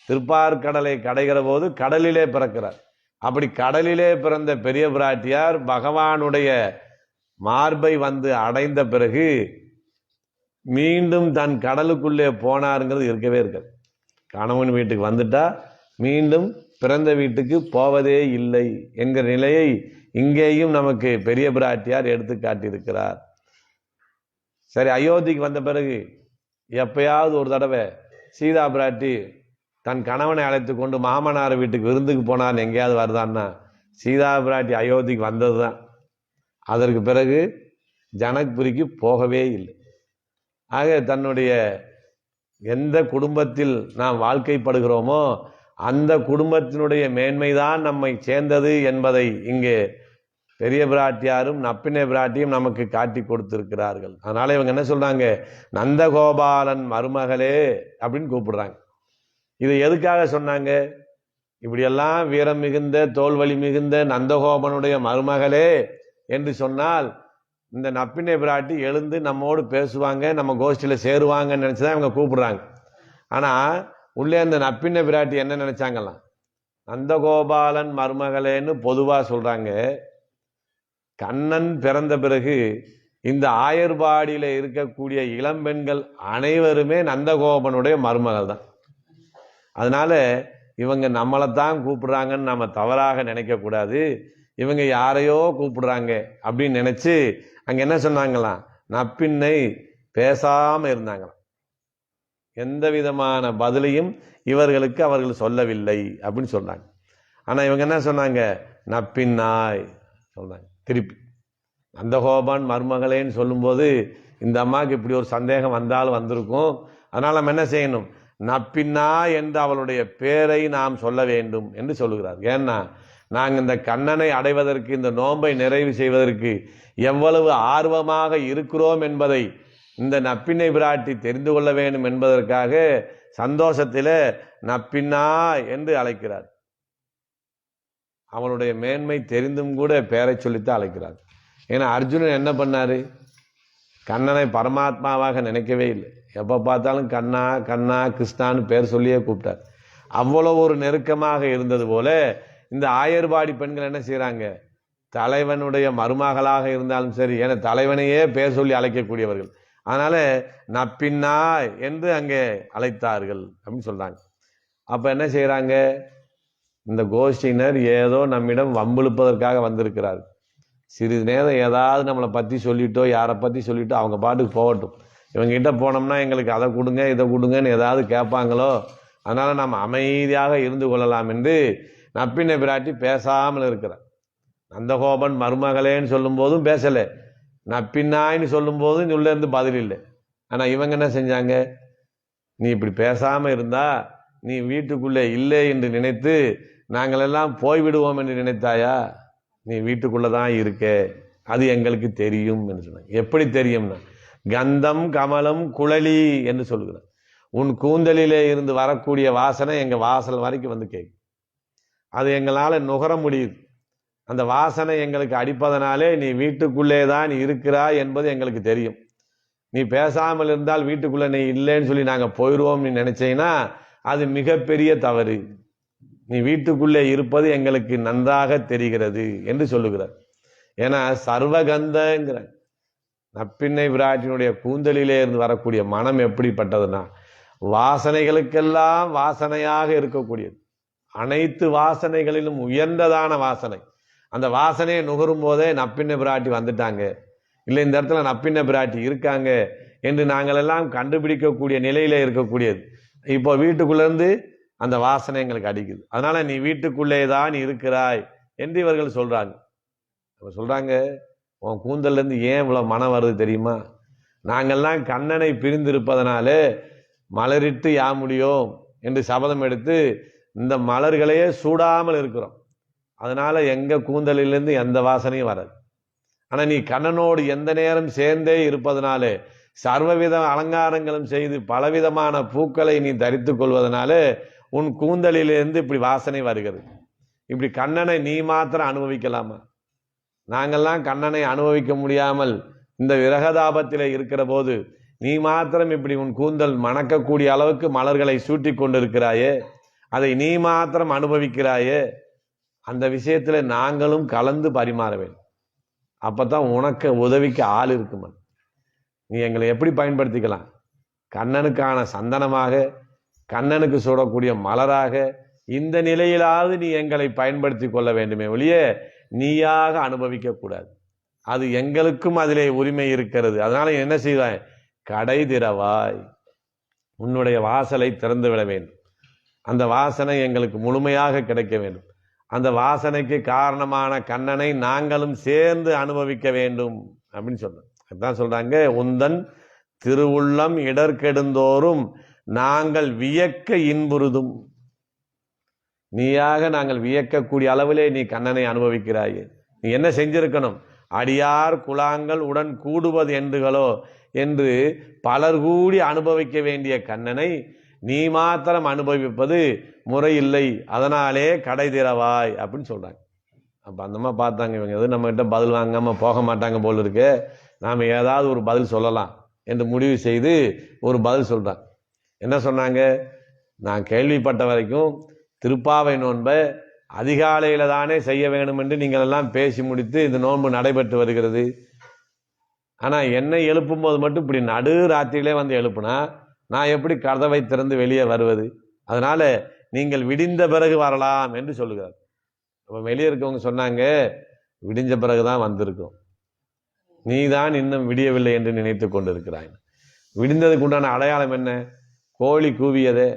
திருப்பார்கடலை கடைகிற போது கடலிலே பிறக்கிறார். அப்படி கடலிலே பிறந்த பெரிய பிராட்டியார் பகவானுடைய மார்பை வந்து அடைந்த பிறகு மீண்டும் தன் கடலுக்குள்ளே போனாருங்கிறது இருக்கவே இருக்காது. கணவன் வீட்டுக்கு வந்துட்டா மீண்டும் பிறந்த வீட்டுக்கு போவதே இல்லை என்கிற நிலையை இங்கேயும் நமக்கு பெரிய பிராட்டியார் எடுத்து காட்டியிருக்கிறார். சரி, அயோத்திக்கு வந்த பிறகு எப்பயாவது ஒரு தடவை சீதா பிராட்டி தன் கணவனை அழைத்து கொண்டு மாமனார் வீட்டுக்கு விருந்துக்கு போனான்னு எங்கேயாவது வருதான்னா சீதா பிராட்டி அயோத்திக்கு வந்தது தான். அதற்கு பிறகு ஜனக்புரிக்கு போகவே இல்லை. ஆக தன்னுடைய எந்த குடும்பத்தில் நாம் வாழ்க்கைப்படுகிறோமோ அந்த குடும்பத்தினுடைய மேன்மைதான் நம்மை சேர்ந்தது என்பதை இங்கே பெரிய பிராட்டியாரும் நப்பினை பிராட்டியும் நமக்கு காட்டி கொடுத்திருக்கிறார்கள். அதனால இவங்க என்ன சொல்றாங்க, நந்தகோபாலன் மருமகளே அப்படின்னு கூப்பிடுறாங்க. இது எதுக்காக சொன்னாங்க, இப்படியெல்லாம் வீரம் மிகுந்த தோல்வலி மிகுந்த நந்தகோபனுடைய மருமகளே என்று சொன்னால் இந்த நப்பினை பிராட்டி எழுந்து நம்மோடு பேசுவாங்க, நம்ம கோஷ்டியில் சேருவாங்கன்னு நினைச்சுதான் இவங்க கூப்பிடுறாங்க. ஆனா உள்ளே அந்த நப்பினை பிராட்டி என்ன நினைச்சாங்களாம், நந்தகோபாலன் மருமகளேன்னு பொதுவா சொல்றாங்க. கண்ணன் பிறந்த பிறகு இந்த ஆயர்பாடியில இருக்கக்கூடிய இளம்பெண்கள் அனைவருமே நந்தகோபனுடைய மருமகள் தான். அதனால இவங்க நம்மளைத்தான் கூப்பிடுறாங்கன்னு நம்ம தவறாக நினைக்க கூடாது. இவங்க யாரையோ கூப்பிடுறாங்க அப்படின்னு நினைச்சு அங்க என்ன சொன்னாங்களாம், நப்பின்னை பேசாம இருந்தாங்களாம். எந்த விதமான பதிலையும் இவர்களுக்கு அவர்கள் சொல்லவில்லை அப்படின்னு சொன்னாங்க. ஆனா இவங்க என்ன சொன்னாங்க, நப்பின்னாய் சொன்னாங்க. திருப்பி நந்தகோபன் மருமகளேன்னு சொல்லும்போது இந்த அம்மாவுக்கு இப்படி ஒரு சந்தேகம் வந்தாலும் வந்திருக்கும். அதனால நம்ம என்ன செய்யணும், நப்பின்னா என்று அவளுடைய பேரை நாம் சொல்ல வேண்டும் என்று சொல்லுகிறார். ஏன்னா நாங்கள் இந்த கண்ணனை அடைவதற்கு, இந்த நோன்பை நிறைவு செய்வதற்கு எவ்வளவு ஆர்வமாக இருக்கிறோம் என்பதை இந்த நப்பினை பிராட்டி தெரிந்து கொள்ள வேண்டும் என்பதற்காக சந்தோஷத்தில நப்பின்னா என்று அழைக்கிறார். அவனுடைய மேன்மை தெரிந்தும் கூட பேரை சொல்லித்தான் அழைக்கிறார். ஏன்னா அர்ஜுனன் என்ன பண்ணாரு, கண்ணனை பரமாத்மாவாக நினைக்கவே இல்லை. எப்ப பார்த்தாலும் கண்ணா கண்ணா கிருஷ்ணான்னு பேர் சொல்லியே கூப்பிட்டார். அவ்வளவு ஒரு நெருக்கமாக இருந்தது போல இந்த ஆயர்பாடி பெண்கள் என்ன செய்யறாங்க, தலைவனுடைய மருமகளாக இருந்தாலும் சரி, ஏன்னா தலைவனையே பேர் சொல்லி அழைக்கக்கூடியவர்கள். அதனால நப்பின்னா என்று அங்கே அழைத்தார்கள் அப்படின்னு சொல்றாங்க. அப்ப என்ன செய்யறாங்க, இந்த கோஷ்டியினர் ஏதோ நம்மிடம் வம்பிழுப்பதற்காக வந்திருக்கிறார். சிறிது நேரம் ஏதாவது நம்மளை பத்தி சொல்லிட்டோ யாரை பத்தி சொல்லிட்டோ அவங்க பாட்டுக்கு போகட்டும். இவங்க கிட்ட போனோம்னா எங்களுக்கு அதை கொடுங்க இதை கொடுங்கன்னு ஏதாவது கேட்பாங்களோ, அதனால நாம் அமைதியாக இருந்து கொள்ளலாம் என்று நப்பினை பிராட்டி பேசாமல் இருக்கிறார். நந்தகோபன் மருமகளேன்னு சொல்லும் போதும் பேசலை, நப்பின்னாயின்னு சொல்லும் போதும் உள்ள இருந்து பதில் இல்லை. ஆனா இவங்க என்ன செஞ்சாங்க, நீ இப்படி பேசாம இருந்தா நீ வீட்டுக்குள்ளே இல்லை என்று நினைத்து நாங்கள் எல்லாம் போய்விடுவோம் என்று நினைத்தாயா? நீ வீட்டுக்குள்ளதான் இருக்க, அது எங்களுக்கு தெரியும் என்று சொன்னாங்க. எப்படி தெரியும்னா, கந்தம் கமலம் குழலி என்று சொல்லுகிறார். உன் கூந்தலிலே இருந்து வரக்கூடிய வாசனை எங்க வாசல் வரைக்கும் வந்து கேட்கும். அது எங்களால நுகர முடியுது. அந்த வாசனை எங்களுக்கு அடிப்பதனாலே நீ வீட்டுக்குள்ளே தான் இருக்கிறாய் என்பது எங்களுக்கு தெரியும். நீ பேசாமல் இருந்தால் வீட்டுக்குள்ள நீ இல்லைன்னு சொல்லி நாங்க போயிடுவோம் நீ நினைச்சீங்கன்னா அது மிகப்பெரிய தவறு. நீ வீட்டுக்குள்ளே இருப்பது எங்களுக்கு நன்றாக தெரிகிறது என்று சொல்லுகிறார். ஏன்னா சர்வகந்தங்கிற நப்பின்னை விராட்டினுடைய கூந்தலிலே இருந்து வரக்கூடிய மனம் எப்படிப்பட்டதுன்னா, வாசனைகளுக்கெல்லாம் வாசனையாக இருக்கக்கூடியது, அனைத்து வாசனைகளிலும் உயர்ந்ததான வாசனை. அந்த வாசனையை நுகரும் போதே நப்பின்ன பிராட்டி வந்துட்டாங்க, இல்லை இந்த இடத்துல நப்பின்ன பிராட்டி இருக்காங்க என்று நாங்கள் எல்லாம் கண்டுபிடிக்கக்கூடிய நிலையில இருக்கக்கூடியது. இப்போ வீட்டுக்குள்ள இருந்து அந்த வாசனை எங்களுக்கு அடிக்குது. அதனால நீ வீட்டுக்குள்ளே தான் இருக்கிறாய் என்று இவர்கள் சொல்றாங்க. சொல்றாங்க, உன் கூந்தல்ல இருந்து ஏன் இவ்வளவு மனம் வருது தெரியுமா? நாங்கள்லாம் கண்ணனை பிரிந்திருப்பதனாலே மலரிட்டு யாமுடியோம் என்று சபதம் எடுத்து இந்த மலர்களையே சூடாமல் இருக்கிறோம். அதனால எங்க கூந்தலிலிருந்து எந்த வாசனையும் வராது. ஆனா நீ கண்ணனோடு எந்த நேரம் சேர்ந்தே இருப்பதனாலே, சர்வவித அலங்காரங்களும் செய்து பலவிதமான பூக்களை நீ தரித்து கொள்வதனாலே உன் கூந்தலிலிருந்து இப்படி வாசனை வருகிறது. இப்படி கண்ணனை நீ மாத்திரம் அனுபவிக்கலாமா? நாங்கள்லாம் கண்ணனை அனுபவிக்க முடியாமல் இந்த விரகதாபத்திலே இருக்கிற போது நீ மாத்திரம் இப்படி உன் கூந்தல் மணக்கக்கூடிய அளவுக்கு மலர்களை சூட்டி கொண்டிருக்கிறாயே, அதை நீ மாத்திரம் அனுபவிக்கிறாயே, அந்த விஷயத்துல நாங்களும் கலந்து பரிமாற வேண்டும். அப்பதான் உனக்கு உதவிக்கு ஆள் இருக்குமா. நீ எங்களை எப்படி பயன்படுத்திக்கலாம்? கண்ணனுக்கான சந்தனமாக, கண்ணனுக்கு சூடக்கூடிய மலராக, இந்த நிலையிலாவது நீ எங்களை பயன்படுத்தி கொள்ள வேண்டுமே ஒழிய நீயாக அனுபவிக்க கூடாது. அது எங்களுக்கும் அதிலே உரிமை இருக்கிறது. அதனால என்ன செய்வாய்? கடை திறவாய், உன்னுடைய வாசலை திறந்து விட வேண்டும். அந்த வாசனை எங்களுக்கு முழுமையாக கிடைக்க வேண்டும். அந்த வாசனைக்கு காரணமான கண்ணனை நாங்களும் சேர்ந்து அனுபவிக்க வேண்டும் அப்படின்னு சொல்றோம். அதுதான் சொல்றாங்க, உந்தன் திருவுள்ளம் இடர்கெடுந்தோறும் நாங்கள் வியக்க இன்புறுதும். நீயாக நாங்கள் வியக்கக்கூடிய அளவிலே நீ கண்ணனை அனுபவிக்கிறாயே. நீ என்ன செஞ்சிருக்கணும்? அடியார் குழாங்கள் உடன் கூடுவது என்றுகளோ என்று பலர் கூடி அனுபவிக்க வேண்டிய கண்ணனை நீ மாத்திரம் அனுபவிப்பது முறையில்லை. அதனாலே கடை திறவாய் அப்படின்னு சொல்றாங்க. அப்ப அந்தமா பார்த்தாங்க, இவங்க எதுவும் நம்ம கிட்ட பதில் வாங்காம போக மாட்டாங்க போல இருக்கு, நாம ஏதாவது ஒரு பதில் சொல்லலாம் என்று முடிவு செய்து ஒரு பதில் சொல்றாங்க. என்ன சொன்னாங்க? நான் கேள்விப்பட்ட வரைக்கும் திருப்பாவை நோன்பை அதிகாலையில தானே செய்ய வேண்டும் என்று நீங்கள் எல்லாம் பேசி முடித்து இந்த நோன்பு நடைபெற்று வருகிறது. ஆனா என்னை எழுப்பும் போது மட்டும் இப்படி நடு ராத்திரியிலே வந்து எழுப்புனா நான் எப்படி கதவை திறந்து வெளியே வருவது? அதனால நீங்கள் விடிந்த பிறகு வரலாம் என்று சொல்லுகிறார். அப்ப வெளியே இருக்கவங்க சொன்னாங்க, விடிஞ்ச பிறகுதான் வந்திருக்கோம், நீதான் இன்னும் விடியவில்லை என்று நினைத்து கொண்டிருக்கிறாய். விடிந்ததுக்கு உண்டான அடையாளம் என்ன? கோழி கூவியதே.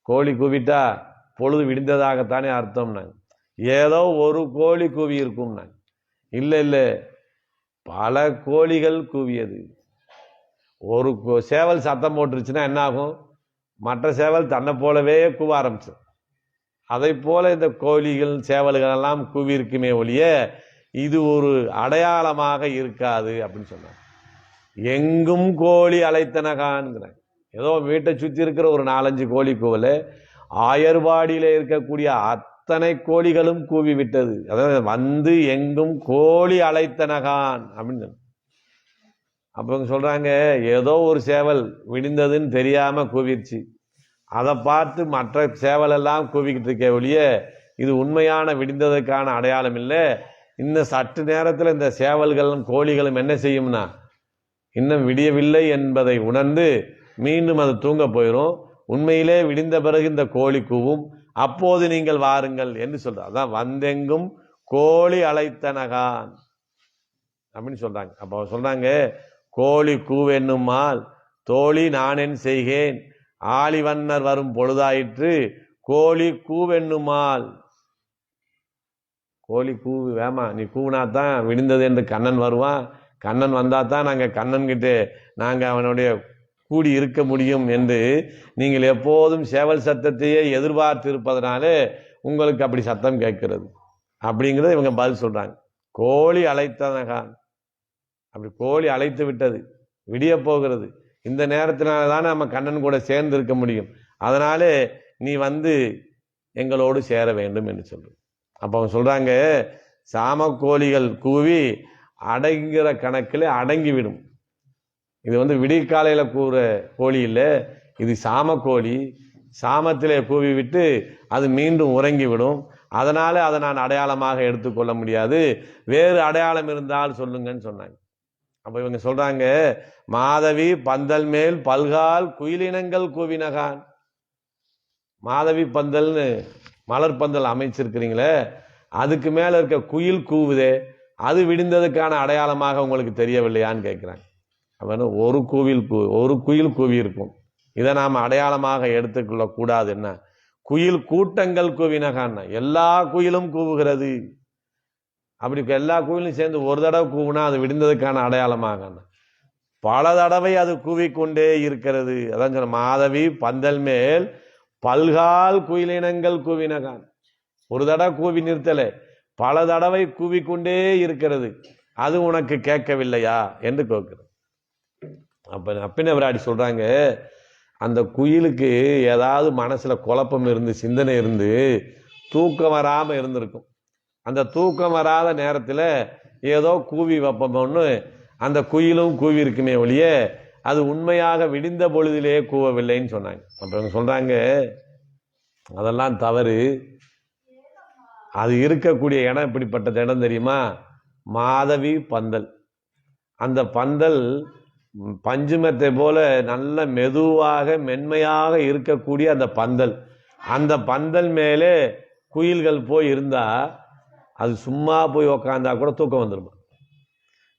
கோழி கூவிட்டா பொழுது விடிந்ததாகத்தானே அர்த்தம். நாங்க ஏதோ ஒரு கோழி கூவி இருக்கும். நாங்க இல்லை இல்லை, பல கோழிகள் கூவியது. ஒரு சேவல் சத்தம் போட்டுருச்சுன்னா என்ன ஆகும்? மற்ற சேவல் தன்னை போலவே கூவ ஆரம்பிச்சு. அதை போல இந்த கோழிகள் சேவல்கள் எல்லாம் கூவி இருக்குமே ஒழிய இது ஒரு அடையாளமாக இருக்காது அப்படின்னு சொன்னாங்க. எங்கும் கோழி அலைத்தனகான்ங்கிறாங்க. ஏதோ வீட்டை சுற்றி இருக்கிற ஒரு 4-5 கோழி கூவல, ஆயர்வாடியில இருக்கக்கூடிய அத்தனை கோழிகளும் கூவி விட்டது. அதாவது வந்து எங்கும் கோழி அலைத்தனகான் அப்படின்னு. அப்ப இவங்க சொல்றாங்க, ஏதோ ஒரு சேவல் விடிந்ததுன்னு தெரியாம கூவிடுச்சு, அதை பார்த்து மற்ற சேவல் எல்லாம் கூவிக்கிட்டு இருக்க ஒழிய இது உண்மையான விடிந்ததுக்கான அடையாளம் இல்லை. இன்னும் சற்று நேரத்தில் இந்த சேவல்களும் கோழிகளும் என்ன செய்யும்னா இன்னும் விடியவில்லை என்பதை உணர்ந்து மீண்டும் அது தூங்க போயிடும். உண்மையிலே விடிந்த பிறகு இந்த கோழி கூவும், அப்போது நீங்கள் வாருங்கள் என்று சொல்றாங்க. அதான் வந்தெங்கும் கோழி அலைத்தனகான் அப்படின்னு சொல்றாங்க. அப்போ சொல்றாங்க, கோழி கூவென்னுமால் தோழி நானென் செய்கேன், ஆலிவன்னர் வரும் பொழுதாயிற்று கோழி கூவென்னுமால். கோழி கூவு வேமா, நீ கூவினா தான் விடிந்தது என்று கண்ணன் வருவான், கண்ணன் வந்தால் தான் நாங்கள் கண்ணன்கிட்ட நாங்கள் அவனுடைய கூடி இருக்க முடியும் என்று நீங்கள் எப்போதும் சேவல் சத்தத்தையே எதிர்பார்த்து இருப்பதனாலே உங்களுக்கு அப்படி சத்தம் கேட்கிறது அப்படிங்கிறத இவங்க பதில் சொல்றாங்க. கோழி அழைத்தனகான், அப்படி கோழி அழைத்து விட்டது, விடிய போகிறது, இந்த நேரத்தினால தானே நம்ம கண்ணன் கூட சேர்ந்து இருக்க முடியும், அதனாலே நீ வந்து எங்களோடு சேர வேண்டும் என்று சொல்றது. அப்போ அவங்க சொல்றாங்க, சாமக்கோழிகள் கூவி அடங்குகிற கணக்கில் அடங்கிவிடும். இது வந்து விடிகாலையில் கூற கோழி இல்லை, இது சாமக்கோழி. சாமத்திலே கூவி விட்டு அது மீண்டும் உறங்கிவிடும். அதனால அதை நான் அடையாளமாக எடுத்துக்கொள்ள முடியாது, வேறு அடையாளம் இருந்தால் சொல்லுங்கன்னு சொன்னாங்க. அப்ப இவங்க சொல்றாங்க, மாதவி பந்தல் மேல் பல்கால் குயிலினங்கள் கூவினகான். மாதவி பந்தல்னு மலர் பந்தல் அமைச்சிருக்கிறீங்களே, அதுக்கு மேல இருக்க குயில் கூவுதே, அது விடிந்ததுக்கான அடையாளமாக உங்களுக்கு தெரியவில்லையான்னு கேட்கிறாங்க. அப்ப ஒரு குயில் கூவி இருக்கும், இதை நாம் அடையாளமாக எடுத்துக்கொள்ள கூடாது. என்ன குயில் கூட்டங்கள் கூவினகான், எல்லா குயிலும் கூவுகிறது. அப்படி எல்லா குயிலும் சேர்ந்து ஒரு தடவை கூவுனா அது விடிந்ததுக்கான அடையாளமாக, பல தடவை அது கூவிக்கொண்டே இருக்கிறது. அதான் சொன்ன, மாதவி பந்தல் மேல் பல்கால் குயிலினங்கள் கூவினகான். ஒரு தடவை கூவி நிறுத்தல, பல தடவை கூவிக்கொண்டே இருக்கிறது, அது உனக்கு கேட்கவில்லையா என்று கேட்கிறது. அப்பின விராடி சொல்றாங்க, அந்த குயிலுக்கு ஏதாவது மனசுல குழப்பம் இருந்து சிந்தனை இருந்து தூக்கம் வராம இருந்திருக்கும். அந்த தூக்கம் வராத நேரத்தில் ஏதோ கூவி வைப்போம்னு அந்த குயிலும் கூவி இருக்குமே ஒழிய அது உண்மையாக விடிந்த பொழுதிலே கூவவில்லைன்னு சொன்னாங்க. அப்ப சொல்றாங்க, அதெல்லாம் தவறு. அது இருக்கக்கூடிய இடம் எப்படிப்பட்ட இடம் தெரியுமா? மாதவி பந்தல். அந்த பந்தல் பஞ்சுமத்தை போல நல்ல மெதுவாக மென்மையாக இருக்கக்கூடிய அந்த பந்தல், அந்த பந்தல் மேலே குயில்கள் போய் இருந்தா அது சும்மா போய் உக்காந்தா கூட தூக்கம் வந்துருமா,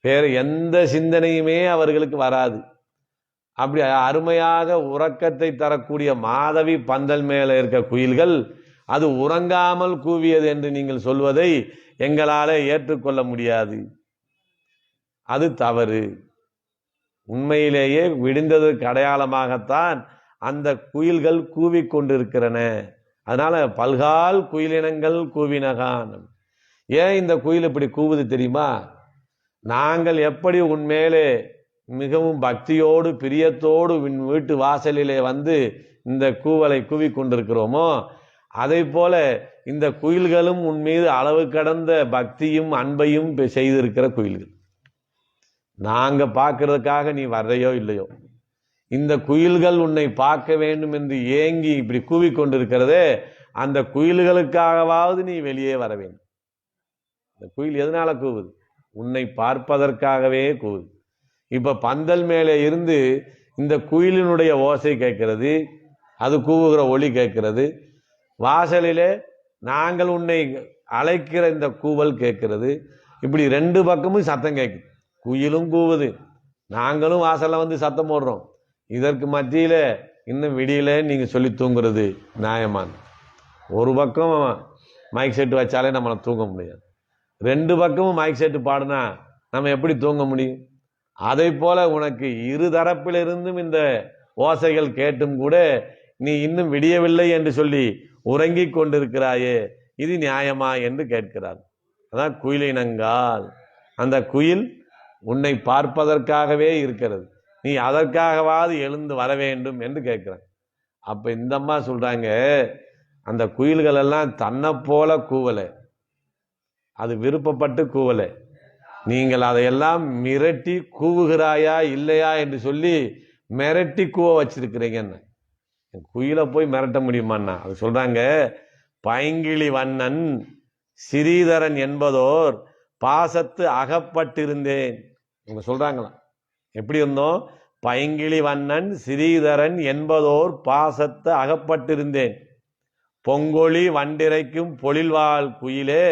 வேற எந்த சிந்தனையுமே அவர்களுக்கு வராது. அப்படி அருமையாக உறக்கத்தை தரக்கூடிய மாதவி பந்தல் மேல இருக்க குயில்கள் அது உறங்காமல் கூவியது என்று நீங்கள் சொல்வதை எங்களால ஏற்றுக்கொள்ள முடியாது, அது தவறு. உண்மையிலேயே விடிந்ததற்கு அடையாளமாகத்தான் அந்த குயில்கள் கூவிக்கொண்டிருக்கிறன. அதனால பல்கால் குயிலினங்கள் கூவினகான். ஏன் இந்த குயில் இப்படி கூவுது தெரியுமா? நாங்கள் எப்படி உன்மேலே மிகவும் பக்தியோடு பிரியத்தோடு வீட்டு வாசலிலே வந்து இந்த கூவலை கூவி கொண்டிருக்கிறோமோ, அதை போல இந்த குயில்களும் உன் மீது அளவு கடந்த பக்தியும் அன்பையும் செய்திருக்கிற குயில்கள். நாங்க பார்க்கறதுக்காக நீ வர்றையோ இல்லையோ, இந்த குயில்கள் உன்னை பார்க்க வேண்டும் என்று ஏங்கி இப்படி கூவி கொண்டிருக்கிறதே, அந்த குயில்களுக்காகவாவது நீ வெளியே வர வேண்டும். இந்த குயில் எதனால கூவுது? உன்னை பார்ப்பதற்காகவே கூவுது. இப்ப பந்தல் மேலே இருந்து இந்த குயிலினுடைய ஓசை கேட்கிறது, அது கூவுகிற ஒலி கேட்கிறது. வாசலிலே நாங்கள் உன்னை அழைக்கிற இந்த கூவல் கேட்கிறது. இப்படி ரெண்டு பக்கமும் சத்தம் கேட்குது. குயிலும் கூவுது, நாங்களும் வாசல்ல வந்து சத்தம் போடுறோம். இதற்கு மத்தியில இன்னும் விடியல நீங்க சொல்லி தூங்குறது நியாயமான? ஒரு பக்கம் மைக் செட்டு வச்சாலே நம்மளை தூங்க முடியாது, ரெண்டு பக்கமும் மைக் செட்டு பாடுனா நம்ம எப்படி தூங்க முடியும்? அதை போல உனக்கு இரு தரப்பிலிருந்தும் இந்த ஓசைகள் கேட்டும் கூட நீ இன்னும் விடியவில்லை என்று சொல்லி உறங்கி கொண்டிருக்கிறாயே, இது நியாயமா என்று கேட்கிறார். அதான் குயிலினங்கால். அந்த குயில் உன்னை பார்ப்பதற்காகவே இருக்கிறது, நீ அதற்காகவாது எழுந்து வர வேண்டும் என்று கேட்கிறான். அப்ப இந்த அம்மா சொல்றாங்க, அந்த குயில்கள் எல்லாம் தன்னை போல கூவல, அது விருப்பப்பட்டு கூவல. நீங்கள் அதையெல்லாம் மிரட்டி கூவுகிறாயா இல்லையா என்று சொல்லி மிரட்டி கூவ வச்சிருக்கிறீங்கன்னு. குயிலை போய் மிரட்ட முடியுமான்னா? அது சொல்றாங்க, பைங்கிளி வண்ணன் சிறீதரன் என்பதோர் பாசத்து அகப்பட்டிருந்தேன். இவங்க சொல்றாங்களாம், எப்படி இருந்தோம்? பைங்கிளி வண்ணன் சிறீதரன் என்பதோர் பாசத்து அகப்பட்டிருந்தேன். பொங்கொழி வண்டிரைக்கும் பொழில்வாள் குயிலே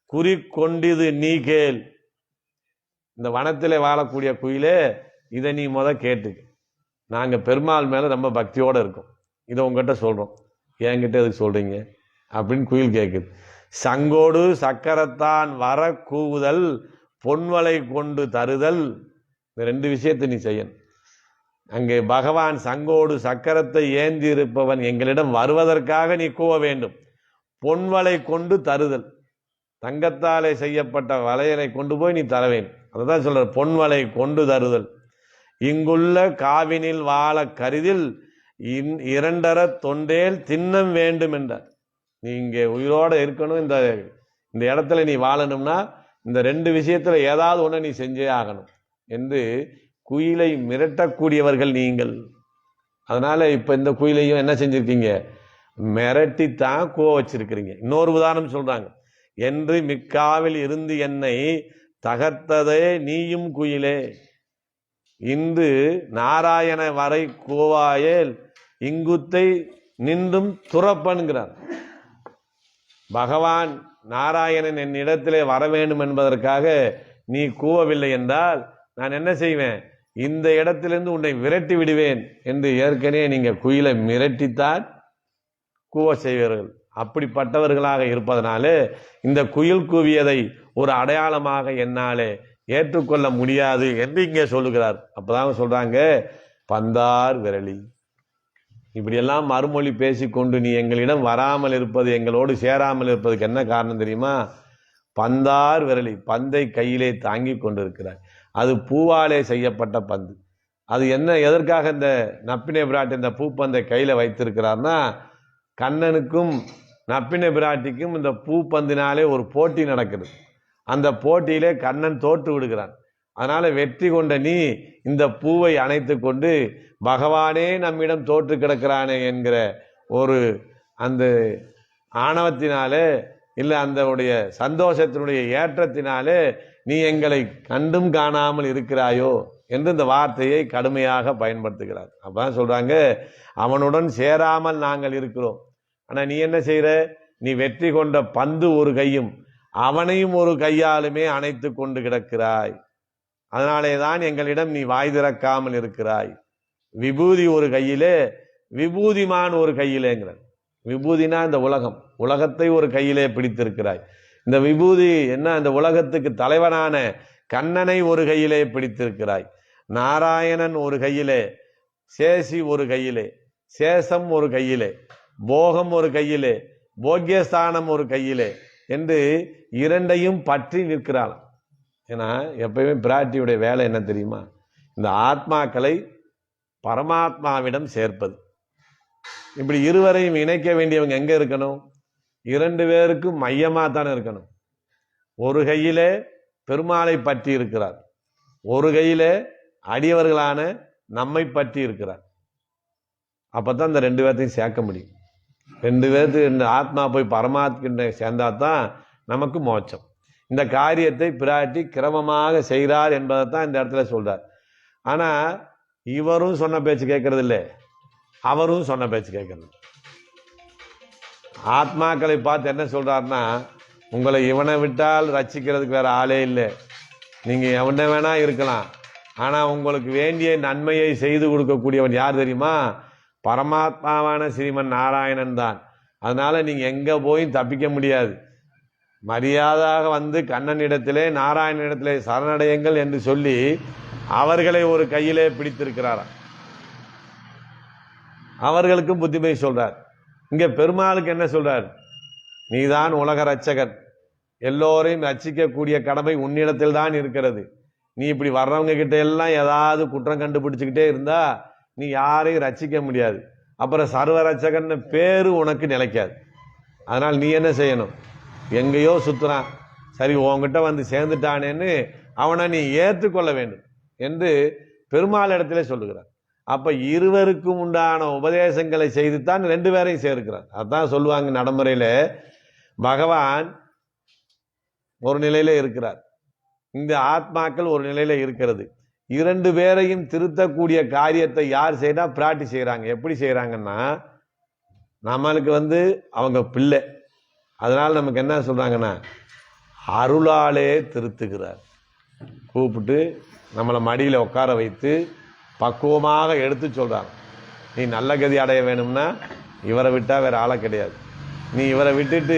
குறிக்கொண்டிது நீ கேள். இந்த வனத்திலே வாழக்கூடிய குயிலே, இதை நீ கேட்டு. நாங்க பெருமாள் மேல ரொம்ப பக்தியோட இருக்கோம், இதை உங்ககிட்ட சொல்றோம், என்கிட்ட எதுக்கு சொல்றீங்க அப்படின்னு குயில் கேட்குது. சங்கோடு சக்கரத்தான் வர கூவுதல், பொன்வளை கொண்டு தருதல். இந்த 2 விஷயத்தை நீ செய்யணும். அங்கே பகவான் சங்கோடு சக்கரத்தை ஏந்தி இருப்பவன் எங்களிடம் வருவதற்காக நீ கூவ வேண்டும். பொன்வளை கொண்டு தருதல், தங்கத்தாலே செய்யப்பட்ட வளையலை கொண்டு போய் நீ தர வேண்டும். அதுதான் சொல்ற, பொன்வளை கொண்டு தருதல். இங்குள்ள காவினில் வாழ கருதில் இரண்டர தொண்டேல் திண்ணம் வேண்டும் என்றார். நீ இங்கே உயிரோட இருக்கணும், இந்த இடத்துல நீ வாழணும்னா இந்த 2 விஷயத்துல ஏதாவது ஒன்று நீ செஞ்சே ஆகணும் என்று குயிலை மிரட்டக்கூடியவர்கள் நீங்கள். அதனால இப்ப இந்த குயிலையும் என்ன செஞ்சிருக்கீங்க, மிரட்டித்தான் கூவ வச்சிருக்கிறீங்க. இன்னொரு உதாரணம் சொல்றாங்க, என்று மிக்காவில் இருந்து என்னை தகர்த்ததே நீயும் குயிலே, இன்று நாராயண வரை கூவாயேல் இங்குத்தை நின்றும் துறப்பன்கிறார். பகவான் நாராயணன் என்னிடத்திலே வர வேண்டும் என்பதற்காக நீ கூவவில்லை என்றால் நான் என்ன செய்வேன், இந்த இடத்திலிருந்து உன்னை விரட்டி விடுவேன் என்று ஏற்கனவே நீங்க குயிலை மிரட்டித்தான் கூவ செய்வீர்கள். அப்படிப்பட்டவர்களாக இருப்பதனாலே இந்த குயில் கூவியதை ஒரு அடையாளமாக என்னாலே ஏற்றுக்கொள்ள முடியாது என்று இங்கே சொல்லுகிறார். அப்பதான் சொல்றாங்க, பந்தார் விரலி. இப்படியெல்லாம் மறுமொழி பேசிக்கொண்டு நீ எங்களிடம் வராமல் இருப்பது, எங்களோடு சேராமல் இருப்பதுக்கு என்ன காரணம் தெரியுமா? பந்தார் விரலி, பந்தை கையிலே தாங்கி கொண்டிருக்கிறார். அது பூவாலே செய்யப்பட்ட பந்து. அது என்ன, எதற்காக இந்த நப்பினை பிராட்டி இந்த பூப்பந்தை கையில வைத்திருக்கிறார்னா, கண்ணனுக்கும் நப்பினை பிராட்டிக்கும் இந்த பூப்பந்தினாலே ஒரு போட்டி நடக்குது. அந்த போட்டியிலே கண்ணன் தோற்று விடுகிறான். அதனால வெற்றி கொண்ட நீ இந்த பூவை அணைத்து கொண்டு பகவானே நம்மிடம் தோற்று கிடக்கிறானே என்கிற ஒரு அந்த ஆணவத்தினாலே, இல்லை அந்த சந்தோஷத்தினுடைய ஏற்றத்தினாலே நீ எங்களை கண்டும் காணாமல் இருக்கிறாயோ என்று இந்த வார்த்தையை கடுமையாக பயன்படுத்துகிறார். அப்பதான் சொல்றாங்க, அவனுடன் சேராமல் நாங்கள் இருக்கிறோம். ஆனா நீ என்ன செய்யற, நீ வெற்றி கொண்ட பந்து ஒரு கையும் அவனையும் ஒரு கையாலுமே அணைத்து கொண்டு கிடக்கிறாய். அதனாலே தான் எங்களிடம் நீ வாய் திறக்காமல் இருக்கிறாய். விபூதி ஒரு கையிலே, விபூதிமான் ஒரு கையிலேங்கிற. விபூதினா இந்த உலகத்தை ஒரு கையிலே பிடித்திருக்கிறாய். இந்த விபூதி என்ன, இந்த உலகத்துக்கு தலைவனான கண்ணனை ஒரு கையிலே பிடித்திருக்கிறாய். நாராயணன் ஒரு கையிலே, சேசி ஒரு கையிலே, சேஷம் ஒரு கையிலே, போகம் ஒரு கையிலே, போக்கியஸ்தானம் ஒரு கையிலே என்று 2ஐயும் பற்றி நிற்கிறாள். ஏன்னா எப்பயுமே பிராட்டியுடைய வேலை என்ன தெரியுமா, இந்த ஆத்மாக்களை பரமாத்மாவிடம் சேர்ப்பது. இப்படி இருவரையும் இணைக்க வேண்டியவங்க எங்க இருக்கணும், 2 பேருக்கும் மையமா தானே இருக்கணும். ஒரு கையிலே பெருமாளை பற்றி இருக்கிறார், ஒரு கையிலே அடியவர்களான நம்மை பற்றி இருக்கிறார். அப்பதான் இந்த 2 பேர்த்தையும் சேர்க்க முடியும். 2 பேர்த்து இந்த ஆத்மா போய் பரமாத்மா சேர்ந்தாதான் நமக்கு மோட்சம். இந்த காரியத்தை பிராட்டி கிரமமாக செய்கிறார் என்பதைத்தான் இந்த இடத்துல சொல்றார். ஆனா இவரும் சொன்ன பேச்சு கேட்கறது இல்லை, அவரும் சொன்ன பேச்சு கேட்கறது. ஆத்மாக்களை பார்த்து என்ன சொல்றாருன்னா, உங்களை இவனை விட்டால் ரட்சிக்கிறதுக்கு வேற ஆளே இல்லை, நீங்க எவனை வேணா இருக்கலாம், ஆனா உங்களுக்கு வேண்டிய நன்மையை செய்து கொடுக்கக்கூடியவன் யார் தெரியுமா, பரமாத்மாவான ஸ்ரீமன் நாராயணன் தான். அதனால நீங்க எங்க போய் தப்பிக்க முடியாது. மரியாதாக வந்து கண்ணனிடத்திலே நாராயணனிடத்திலே சரணடையுங்கள் என்று சொல்லி அவர்களை ஒரு கையிலே பிடித்திருக்கிறாராம். அவர்களுக்கும் புத்திமதி சொல்றார். இங்க பெருமாளுக்கு என்ன சொல்றார், நீதான் உலக ரட்சகன், எல்லோரையும் ரட்சிக்கக்கூடிய கடமை உன்னிடத்தில் தான் இருக்கிறது. நீ இப்படி வர்றவங்க கிட்ட எல்லாம் ஏதாவது குற்றம் கண்டுபிடிச்சுக்கிட்டே இருந்தா நீ யாரையும் ரட்சிக்க முடியாது. அப்புறம் சர்வ ரட்சகன் பேரு உனக்கு நிலைக்காது. அதனால் நீ என்ன செய்யணும், எங்கேயோ சுத்துறான், சரி உன்கிட்ட வந்து சேர்ந்துட்டானேன்னு அவனை நீ ஏற்றுக்கொள்ள வேண்டும் என்று பெருமாள் இடத்திலே சொல்லுகிறார். அப்ப இருவருக்கும் உண்டான உபதேசங்களை செய்துத்தான் 2 பேரையும் சேர்க்கிறார். அதான் சொல்லுவாங்க நடைமுறையில, பகவான் ஒரு நிலையில இருக்கிறார், இந்த ஆத்மாக்கள் ஒரு நிலையில இருக்கிறது. 2 பேரையும் திருத்தக்கூடிய காரியத்தை யார் செய்யறா, பிராட்டி செய்யறாங்க. எப்படி செய்யறாங்கன்னா, நம்மளுக்கு அவங்க பிள்ளை, அதனால நமக்கு என்ன சொல்றாங்கன்னா, அருளாலே திருத்துகிறார். கூப்பிட்டு நம்மளை மடியில உட்கார வைத்து பக்குவமாக எடுத்து சொல்றாங்க, நீ நல்ல கதி அடைய வேணும்னா இவரை விட்டா வேற ஆளை கிடையாது, நீ இவரை விட்டுட்டு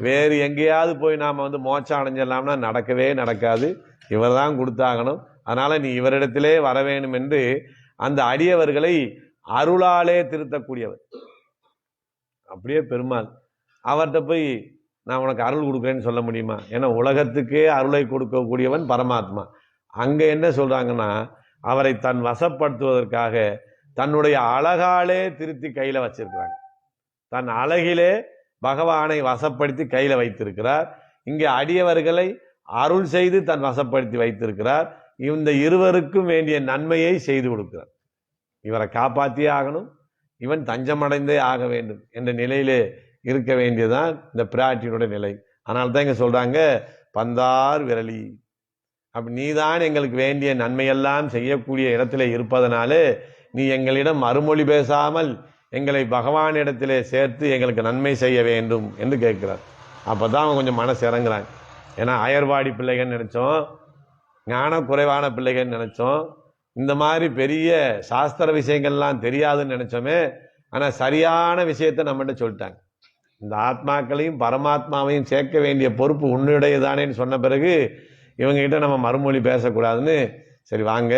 வேறு எங்கேயாவது போய் நாம் மோட்சம் அடைஞ்சிடலாம்னா நடக்கவே நடக்காது. இவர் தான் கொடுத்தாகணும். அதனால நீ இவரிடத்திலே வர வேண்டும் என்று அந்த அடியவர்களை அருளாலே திருத்தக்கூடியவர். அப்படியே பெருமாள் அவர்கிட்ட போய் நான் உனக்கு அருள் கொடுக்குறேன்னு சொல்ல முடியுமா? ஏன்னா உலகத்துக்கே அருளை கொடுக்கக்கூடியவன் பரமாத்மா. அங்க என்ன சொல்றாங்கன்னா, அவரை தன் வசப்படுத்துவதற்காக தன்னுடைய அழகாலே திருத்தி கையில வச்சிருக்கிறாங்க. தன் அழகிலே பகவானை வசப்படுத்தி கையில வைத்திருக்கிறார். இங்கே அடியவர்களை அருள் செய்து தன் வசப்படுத்தி வைத்திருக்கிறார். இந்த இருவருக்கும் வேண்டிய நன்மையை செய்து கொடுக்கிறார். இவரை காப்பாற்றியே ஆகணும், இவன் தஞ்சமடைந்தே ஆக வேண்டும் என்ற நிலையிலே இருக்க வேண்டியதுதான் இந்த பிராட்டியினுடைய நிலை. அதனால தான் இங்க சொல்றாங்க, பந்தார் விரலி. அப்படி நீதான் எங்களுக்கு வேண்டிய நன்மையெல்லாம் செய்யக்கூடிய இடத்திலே இருப்பதனாலே நீ எங்களிடம் மறுமொழி பேசாமல் எங்களை பகவானிடத்திலே சேர்த்து எங்களுக்கு நன்மை செய்ய வேண்டும் என்று கேட்கிறார். அப்பதான் அவன் கொஞ்சம் மனசு இறங்குறாங்க. ஏன்னா அயர்வாடி பிள்ளைகள் நினைச்சோம், ஞான குறைவான பிள்ளைகள் நினைச்சோம், இந்த மாதிரி பெரிய சாஸ்திர விஷயங்கள்லாம் தெரியாதுன்னு நினைச்சோமே. ஆனா சரியான விஷயத்த நம்மகிட்ட சொல்லிட்டாங்க. இந்த ஆத்மாக்களையும் பரமாத்மாவையும் சேர்க்க வேண்டிய பொறுப்பு உன்னுடையதானேன்னு சொன்ன பிறகு இவங்க கிட்ட நம்ம மறுமொழி பேசக்கூடாதுன்னு, சரி வாங்க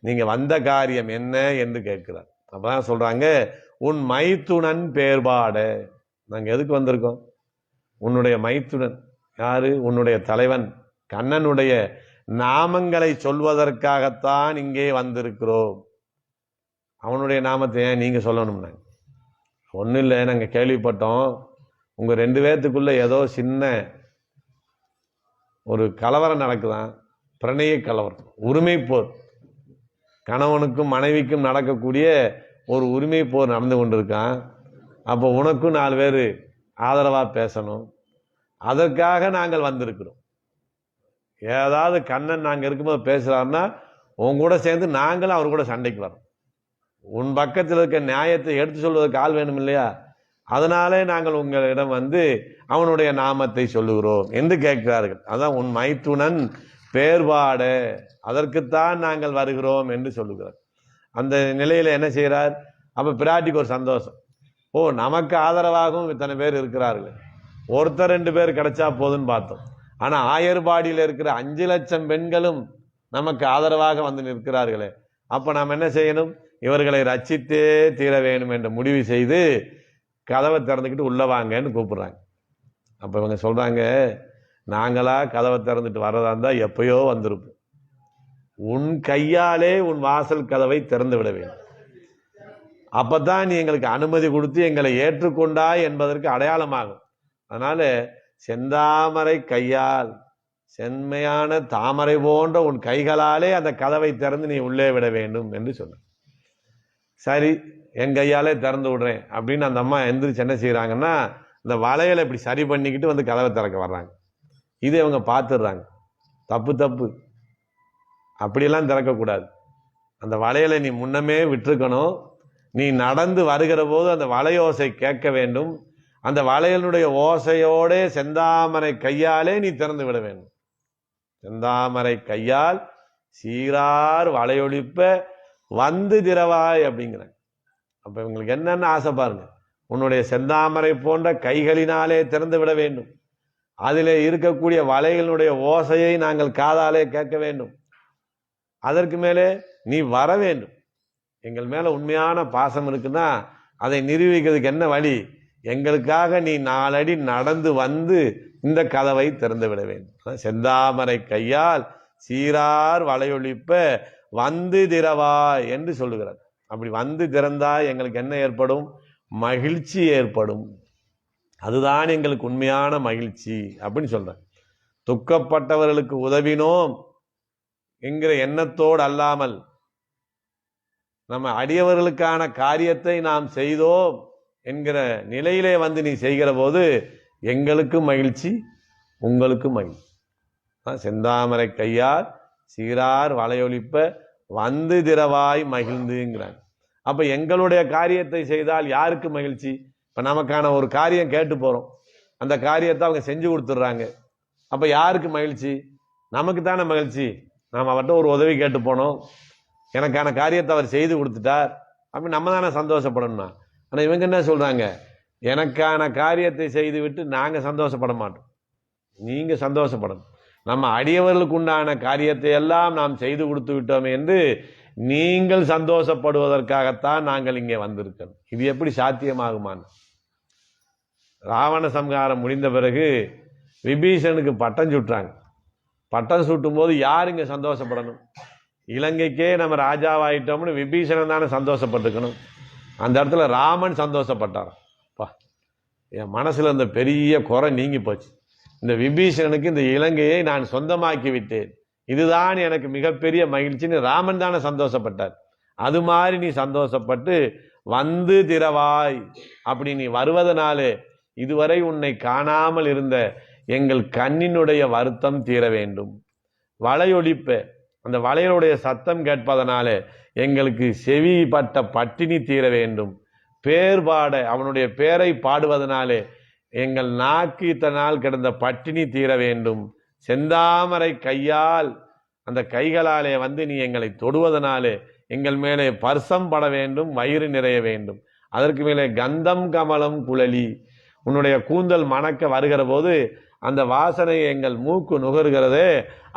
நீங்க வந்த காரியம் என்ன என்று கேட்கிறார். அப்பதான் சொல்றாங்க, உன் மைத்துனன் பேர்பாட. நாங்க எதுக்கு வந்திருக்கோம்? உன்னுடைய மைத்துனன் யாரு? உன்னுடைய தலைவன் கண்ணனுடைய நாமங்களை சொல்வதற்காகத்தான் இங்கே வந்திருக்கிறோம். அவனுடைய நாமத்தை ஏன் நீங்க சொல்லணும்னா? ஒன்றும் இல்லை, நாங்கள் கேள்விப்பட்டோம் உங்க 2 பேர்த்துக்குள்ள ஏதோ சின்ன ஒரு கலவரம் நடக்குதான், பிரணய கலவரம், உரிமை போர். கணவனுக்கும் மனைவிக்கும் நடக்கக்கூடிய ஒரு உரிமை போர் நடந்து கொண்டிருக்கான். அப்போ உனக்கும் 4 பேர் ஆதரவா பேசணும், அதற்காக நாங்கள் வந்திருக்கிறோம். ஏதாவது கண்ணன் நாங்க இருக்கும்போது பேசுறாருன்னா உன் கூட சேர்ந்து நாங்களும் அவர் கூட சண்டைக்கு வரோம். உன் பக்கத்தில் இருக்க நியாயத்தை எடுத்து சொல்வதற்கு ஆள் வேணும் இல்லையா? அதனாலே நாங்கள் உங்களிடம் அவனுடைய நாமத்தை சொல்லுகிறோம் என்று கேட்கிறார்கள். அதான் உன் மைத்துனன் பேர்பாட, அதற்குத்தான் நாங்கள் வருகிறோம் என்று சொல்லுகிறார். அந்த நிலையில என்ன செய்கிறார்? அப்ப பிராட்டிக்கு ஒரு சந்தோஷம். ஓ, நமக்கு ஆதரவாகவும் இத்தனை பேர் இருக்கிறார்கள், ஒருத்தர் 2 பேர் கிடைச்சா போதுன்னு பார்த்தோம். ஆனா ஆயர்பாடியில் இருக்கிற 5 லட்சம் பெண்களும் நமக்கு ஆதரவாக நிற்கிறார்களே. அப்ப நாம் என்ன செய்யணும்? இவர்களை ரட்சித்தே தீர வேணும் என்ற முடிவு செய்து கதவை திறந்துக்கிட்டு உள்ள வாங்கன்னு கூப்பிடுறாங்க. அப்ப இவங்க சொல்றாங்க, நாங்களா கதவை திறந்துட்டு வர்றதா இருந்தா எப்பயோ வந்திருப்போம். உன் கையாலே உன் வாசல் கதவை திறந்து விட வேண்டும். அப்பதான் நீ எங்களுக்கு அனுமதி கொடுத்து எங்களை ஏற்றுக்கொண்டாய் என்பதற்கு அடையாளமாகும். அதனால செந்தாமரை கையால், செம்மையான தாமரை போன்ற உன் கைகளாலே அந்த கதவை திறந்து நீ உள்ளே விட வேண்டும் என்று சொன்ன. சரி, என் கையாலே திறந்து விடுறேன் அப்படின்னு அந்த அம்மா எந்திரிச்சு என்ன செய்யறாங்கன்னா, இந்த வளையலை இப்படி சரி பண்ணிக்கிட்டு கதவை திறக்க வர்றாங்க. இதை இவங்க பார்த்துடுறாங்க. தப்பு தப்பு, அப்படியெல்லாம் திறக்கக்கூடாது. அந்த வளையலை நீ முன்னமே விட்டுருக்கணும். நீ நடந்து வருகிற போது அந்த வளையோசை கேட்க வேண்டும். அந்த வளையலுடைய ஓசையோட செந்தாமரை கையாலே நீ திறந்து விட வேண்டும். செந்தாமரை கையால் சீரார் வளையொழிப்ப திரவாய் அப்படிங்கிறாங்க. அப்ப இவங்களுக்கு என்னென்ன ஆசை பாருங்க. உன்னுடைய செந்தாமரை போன்ற கைகளினாலே திறந்து விட வேண்டும். அதிலே இருக்கக்கூடிய வளைகளுடைய ஓசையை நாங்கள் காதாலே கேட்க வேண்டும். அதற்கு மேலே நீ வர வேண்டும். எங்கள் மேல உண்மையான பாசம் இருக்குன்னா அதை நிரூபிக்கிறதுக்கு என்ன வழி? எங்களுக்காக நீ 4 அடி நடந்து இந்த கதவை திறந்து விட வேண்டும். செந்தாமரை கையால் சீரார் வளையொழிப்ப திரவாய் என்று சொல்லுகிறார். அப்படி திறந்தால் எங்களுக்கு என்ன ஏற்படும்? மகிழ்ச்சி ஏற்படும். அதுதான் எங்களுக்கு உண்மையான மகிழ்ச்சி அப்படின்னு சொல்றேன். துக்கப்பட்டவர்களுக்கு உதவினோம் என்கிற எண்ணத்தோடு அல்லாமல் நம்ம அடியவர்களுக்கான காரியத்தை நாம் செய்தோம் என்கிற நிலையிலே நீ செய்கிற போது எங்களுக்கும் மகிழ்ச்சி, உங்களுக்கும் மகிழ்ச்சி. செந்தாமரை கையால் சீரார் வளையொழிப்ப திரவாய் மகிழ்ந்துங்கிறாங்க. அப்ப எங்களுடைய காரியத்தை செய்தால் யாருக்கு மகிழ்ச்சி? இப்ப நமக்கான ஒரு காரியம் கேட்டு போறோம், அந்த காரியத்தை அவங்க செஞ்சு கொடுத்துட்றாங்க. அப்ப யாருக்கு மகிழ்ச்சி? நமக்கு தானே மகிழ்ச்சி. நாம் அவர்கிட்ட ஒரு உதவி கேட்டு போனோம், எனக்கான காரியத்தை அவர் செய்து கொடுத்துட்டார், அப்படி நம்ம தானே சந்தோஷப்படணும்னா. ஆனா இவங்க என்ன சொல்றாங்க? எனக்கான காரியத்தை செய்துவிட்டு நாங்கள் சந்தோஷப்பட மாட்டோம், நீங்கள் சந்தோஷப்படணும். நம்ம அடியவர்களுக்கு உண்டான காரியத்தை எல்லாம் நாம் செய்து கொடுத்து விட்டோம் என்று நீங்கள் சந்தோஷப்படுவதற்காகத்தான் நாங்கள் இங்கே வந்திருக்கோம். இது எப்படி சாத்தியமாகுமான்னு? ராவண சம்ஹாரம் முடிந்த பிறகு விபீஷனுக்கு பட்டம் சுட்டுறாங்க. பட்டம் சுட்டும் போது யார் இங்கே சந்தோஷப்படணும்? இலங்கைக்கே நம்ம ராஜாவாயிட்டோம்னு விபீஷணன் தானே சந்தோஷப்பட்டுக்கணும். அந்த இடத்துல ராமன் சந்தோஷப்பட்டார். என் மனசில் இருந்த பெரிய குறை நீங்கி போச்சு. இந்த விபீஷணனுக்கு இந்த இலங்கையை நான் சொந்தமாக்கி விட்டேன், இதுதான் எனக்கு மிகப்பெரிய மகிழ்ச்சின்னு ராமன் தானே சந்தோஷப்பட்டார். அது மாதிரி நீ சந்தோஷப்பட்டு வந்து திரவாய். அப்படி நீ வருவதனாலே இதுவரை உன்னை காணாமல் இருந்த எங்கள் கண்ணினுடைய வருத்தம் தீர வேண்டும். வளையொலிப்ப அந்த வளையலுடைய சத்தம் கேட்பதனாலே எங்களுக்கு செவிப்பட்ட பட்டினி தீர வேண்டும். பேர் பாட அவனுடைய பேரை பாடுவதனாலே எங்கள் நாக்கு இத்தனை நாள் கிடந்த பட்டினி தீர வேண்டும். செந்தாமரை கையால் அந்த கைகளாலே வந்து நீ எங்களை தொடுவதனாலே எங்கள் மேலே பர்சம் பட வேண்டும், வயிறு நிறைய வேண்டும். அதற்கு மேலே கந்தம் கமலம் குழலி, உன்னுடைய கூந்தல் மணக்க வருகிற போது அந்த வாசனை எங்கள் மூக்கு நுகர்கிறதே,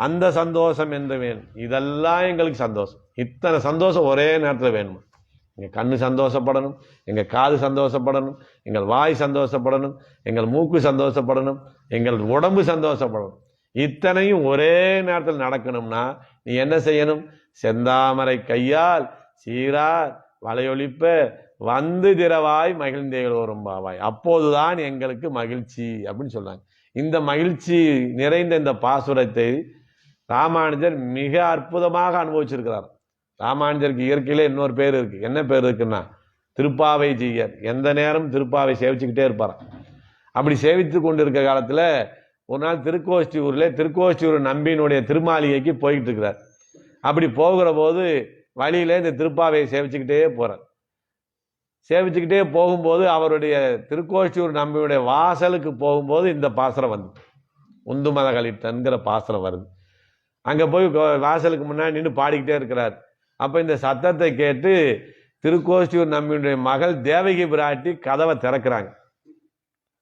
அந்த சந்தோஷம் என்று வேணும். இதெல்லாம் எங்களுக்கு சந்தோஷம். இத்தனை சந்தோஷம் ஒரே நேரத்தில் வேணும். எங்கள் கண்ணு சந்தோஷப்படணும், எங்கள் காது சந்தோஷப்படணும், எங்கள் வாய் சந்தோஷப்படணும், எங்கள் மூக்கு சந்தோஷப்படணும், எங்கள் உடம்பு சந்தோஷப்படணும். இத்தனையும் ஒரே நேரத்தில் நடக்கணும்னா நீ என்ன செய்யணும்? செந்தாமரை கையால் சீரார் வளையொலிப்ப வந்து திரவாய் மகிழ்ந்தேகள் வரும் பாவாய், அப்போதுதான் எங்களுக்கு மகிழ்ச்சி அப்படின்னு சொல்றாங்க. இந்த மகிழ்ச்சி நிறைந்த இந்த பாசுரத்தை ராமானுஜர் மிக அற்புதமாக அனுபவிச்சிருக்கிறார். ராமானுஜருக்கு இயற்கையிலே இன்னொரு பேர் இருக்கு. என்ன பேர் இருக்குன்னா திருப்பாவை ஜீயர். எந்த நேரம் திருப்பாவை சேவிச்சுக்கிட்டே இருப்பார். அப்படி சேவித்து கொண்டு இருக்க காலத்தில் ஒரு நாள் திருக்கோஷ்டியூர் நம்பியினுடைய திருமாளிகைக்கு போய்கிட்டு இருக்கிறார். அப்படி போகிற போது வழியில இந்த திருப்பாவையை சேவிச்சுக்கிட்டே போறார். சேவிச்சுக்கிட்டே போகும்போது அவருடைய திருக்கோஷ்டியூர் நம்பியுடைய வாசலுக்கு போகும்போது இந்த பாசுரம் வந்து உந்து மதகளிட்டன்கிற பாசுரம் வருது. அங்கே போய் வாசலுக்கு முன்னாடி நின்று பாடிக்கிட்டே இருக்கிறார். அப்போ இந்த சத்தத்தை கேட்டு திருக்கோஷ்டியூர் நம்பியுடைய மகள் தேவகி பிராட்டி கதவை திறக்கிறாங்க.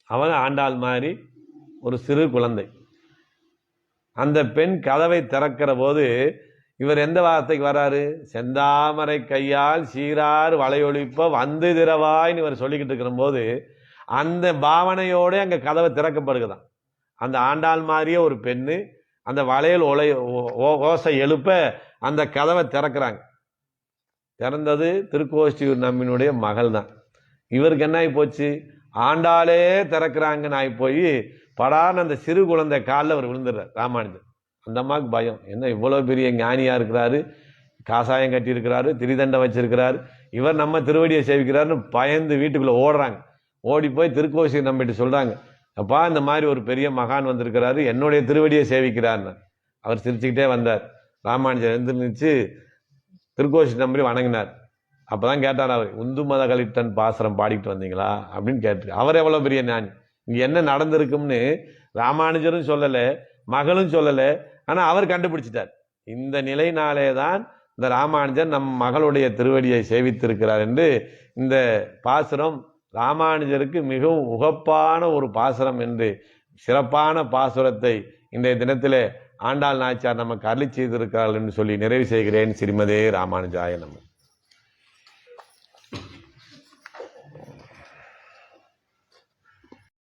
அவன் ஆண்டாள் மாதிரி ஒரு சிறு குழந்தை. அந்த பெண் கதவை திறக்கிற போது இவர் எந்த வார்த்தைக்கு வர்றாரு? செந்தாமரை கையால் சீரார் வளையொலிப்ப வந்து திரவாய்ன்னு இவர் சொல்லிக்கிட்டு இருக்கிற போது அந்த பாவனையோடு அங்கே கதவை திறக்கப்படுகிறதான். அந்த ஆண்டாள் மாதிரியே ஒரு பெண்ணு அந்த வளையல் ஓசை எழுப்ப அந்த கதவை திறக்கிறாங்க. திறந்தது திருக்கோஷ்டியூர் நம்பினுடைய மகள் தான். இவருக்கு என்ன ஆகி போச்சு? ஆண்டாளே திறக்கிறாங்கன்னு ஆகி போய் படான்னு அந்த சிறு குழந்தை காலில் அவர் விழுந்துடுறார். ராமானுஜர் அந்த அம்மாவுக்கு பயம், என்ன இவ்வளோ பெரிய ஞானியா இருக்கிறாரு, காசாயம் கட்டியிருக்கிறாரு, திரிதண்டம் வச்சிருக்கிறாரு, இவர் நம்ம திருவடியை சேவிக்கிறாருன்னு பயந்து வீட்டுக்குள்ளே ஓடுறாங்க. ஓடி போய் திருக்கோஷ்டியூர் நம்பிட்டு சொல்கிறாங்க, அப்பா இந்த மாதிரி ஒரு பெரிய மகான் வந்திருக்கிறாரு, என்னுடைய திருவடியை சேவிக்கிறார்னு. அவர் சிரிச்சுக்கிட்டே வந்தார். ராமானுஜர் எழுந்திருந்துச்சு திருக்கோஷ்டியூர் நம்பி வணங்கினார். அப்போ தான் கேட்டார் அவர், உந்து மத கலிட்டன் பாசுரம் பாடிக்கிட்டு வந்தீங்களா அப்படின்னு கேட்டு. அவர் எவ்வளோ பெரிய ஞானி, இங்கே என்ன நடந்திருக்கும்னு ராமானுஜரும் சொல்லலை, மகளும் சொல்லலை, ஆனால் அவர் கண்டுபிடிச்சிட்டார். இந்த நிலையினாலே தான் இந்த ராமானுஜர் நம் மகளுடைய திருவடியை சேவித்திருக்கிறார் என்று இந்த பாசுரம் ராமானுஜருக்கு மிகவும் உகப்பான ஒரு பாசுரம் என்று சிறப்பான பாசுரத்தை இன்றைய தினத்திலே ஆண்டாள் நாச்சியார் நமக்கு அருளி செய்திருக்கிறார்கள் என்று சொல்லி நிறைவு செய்கிறேன். ஸ்ரீமதே ராமானுஜாய நமः.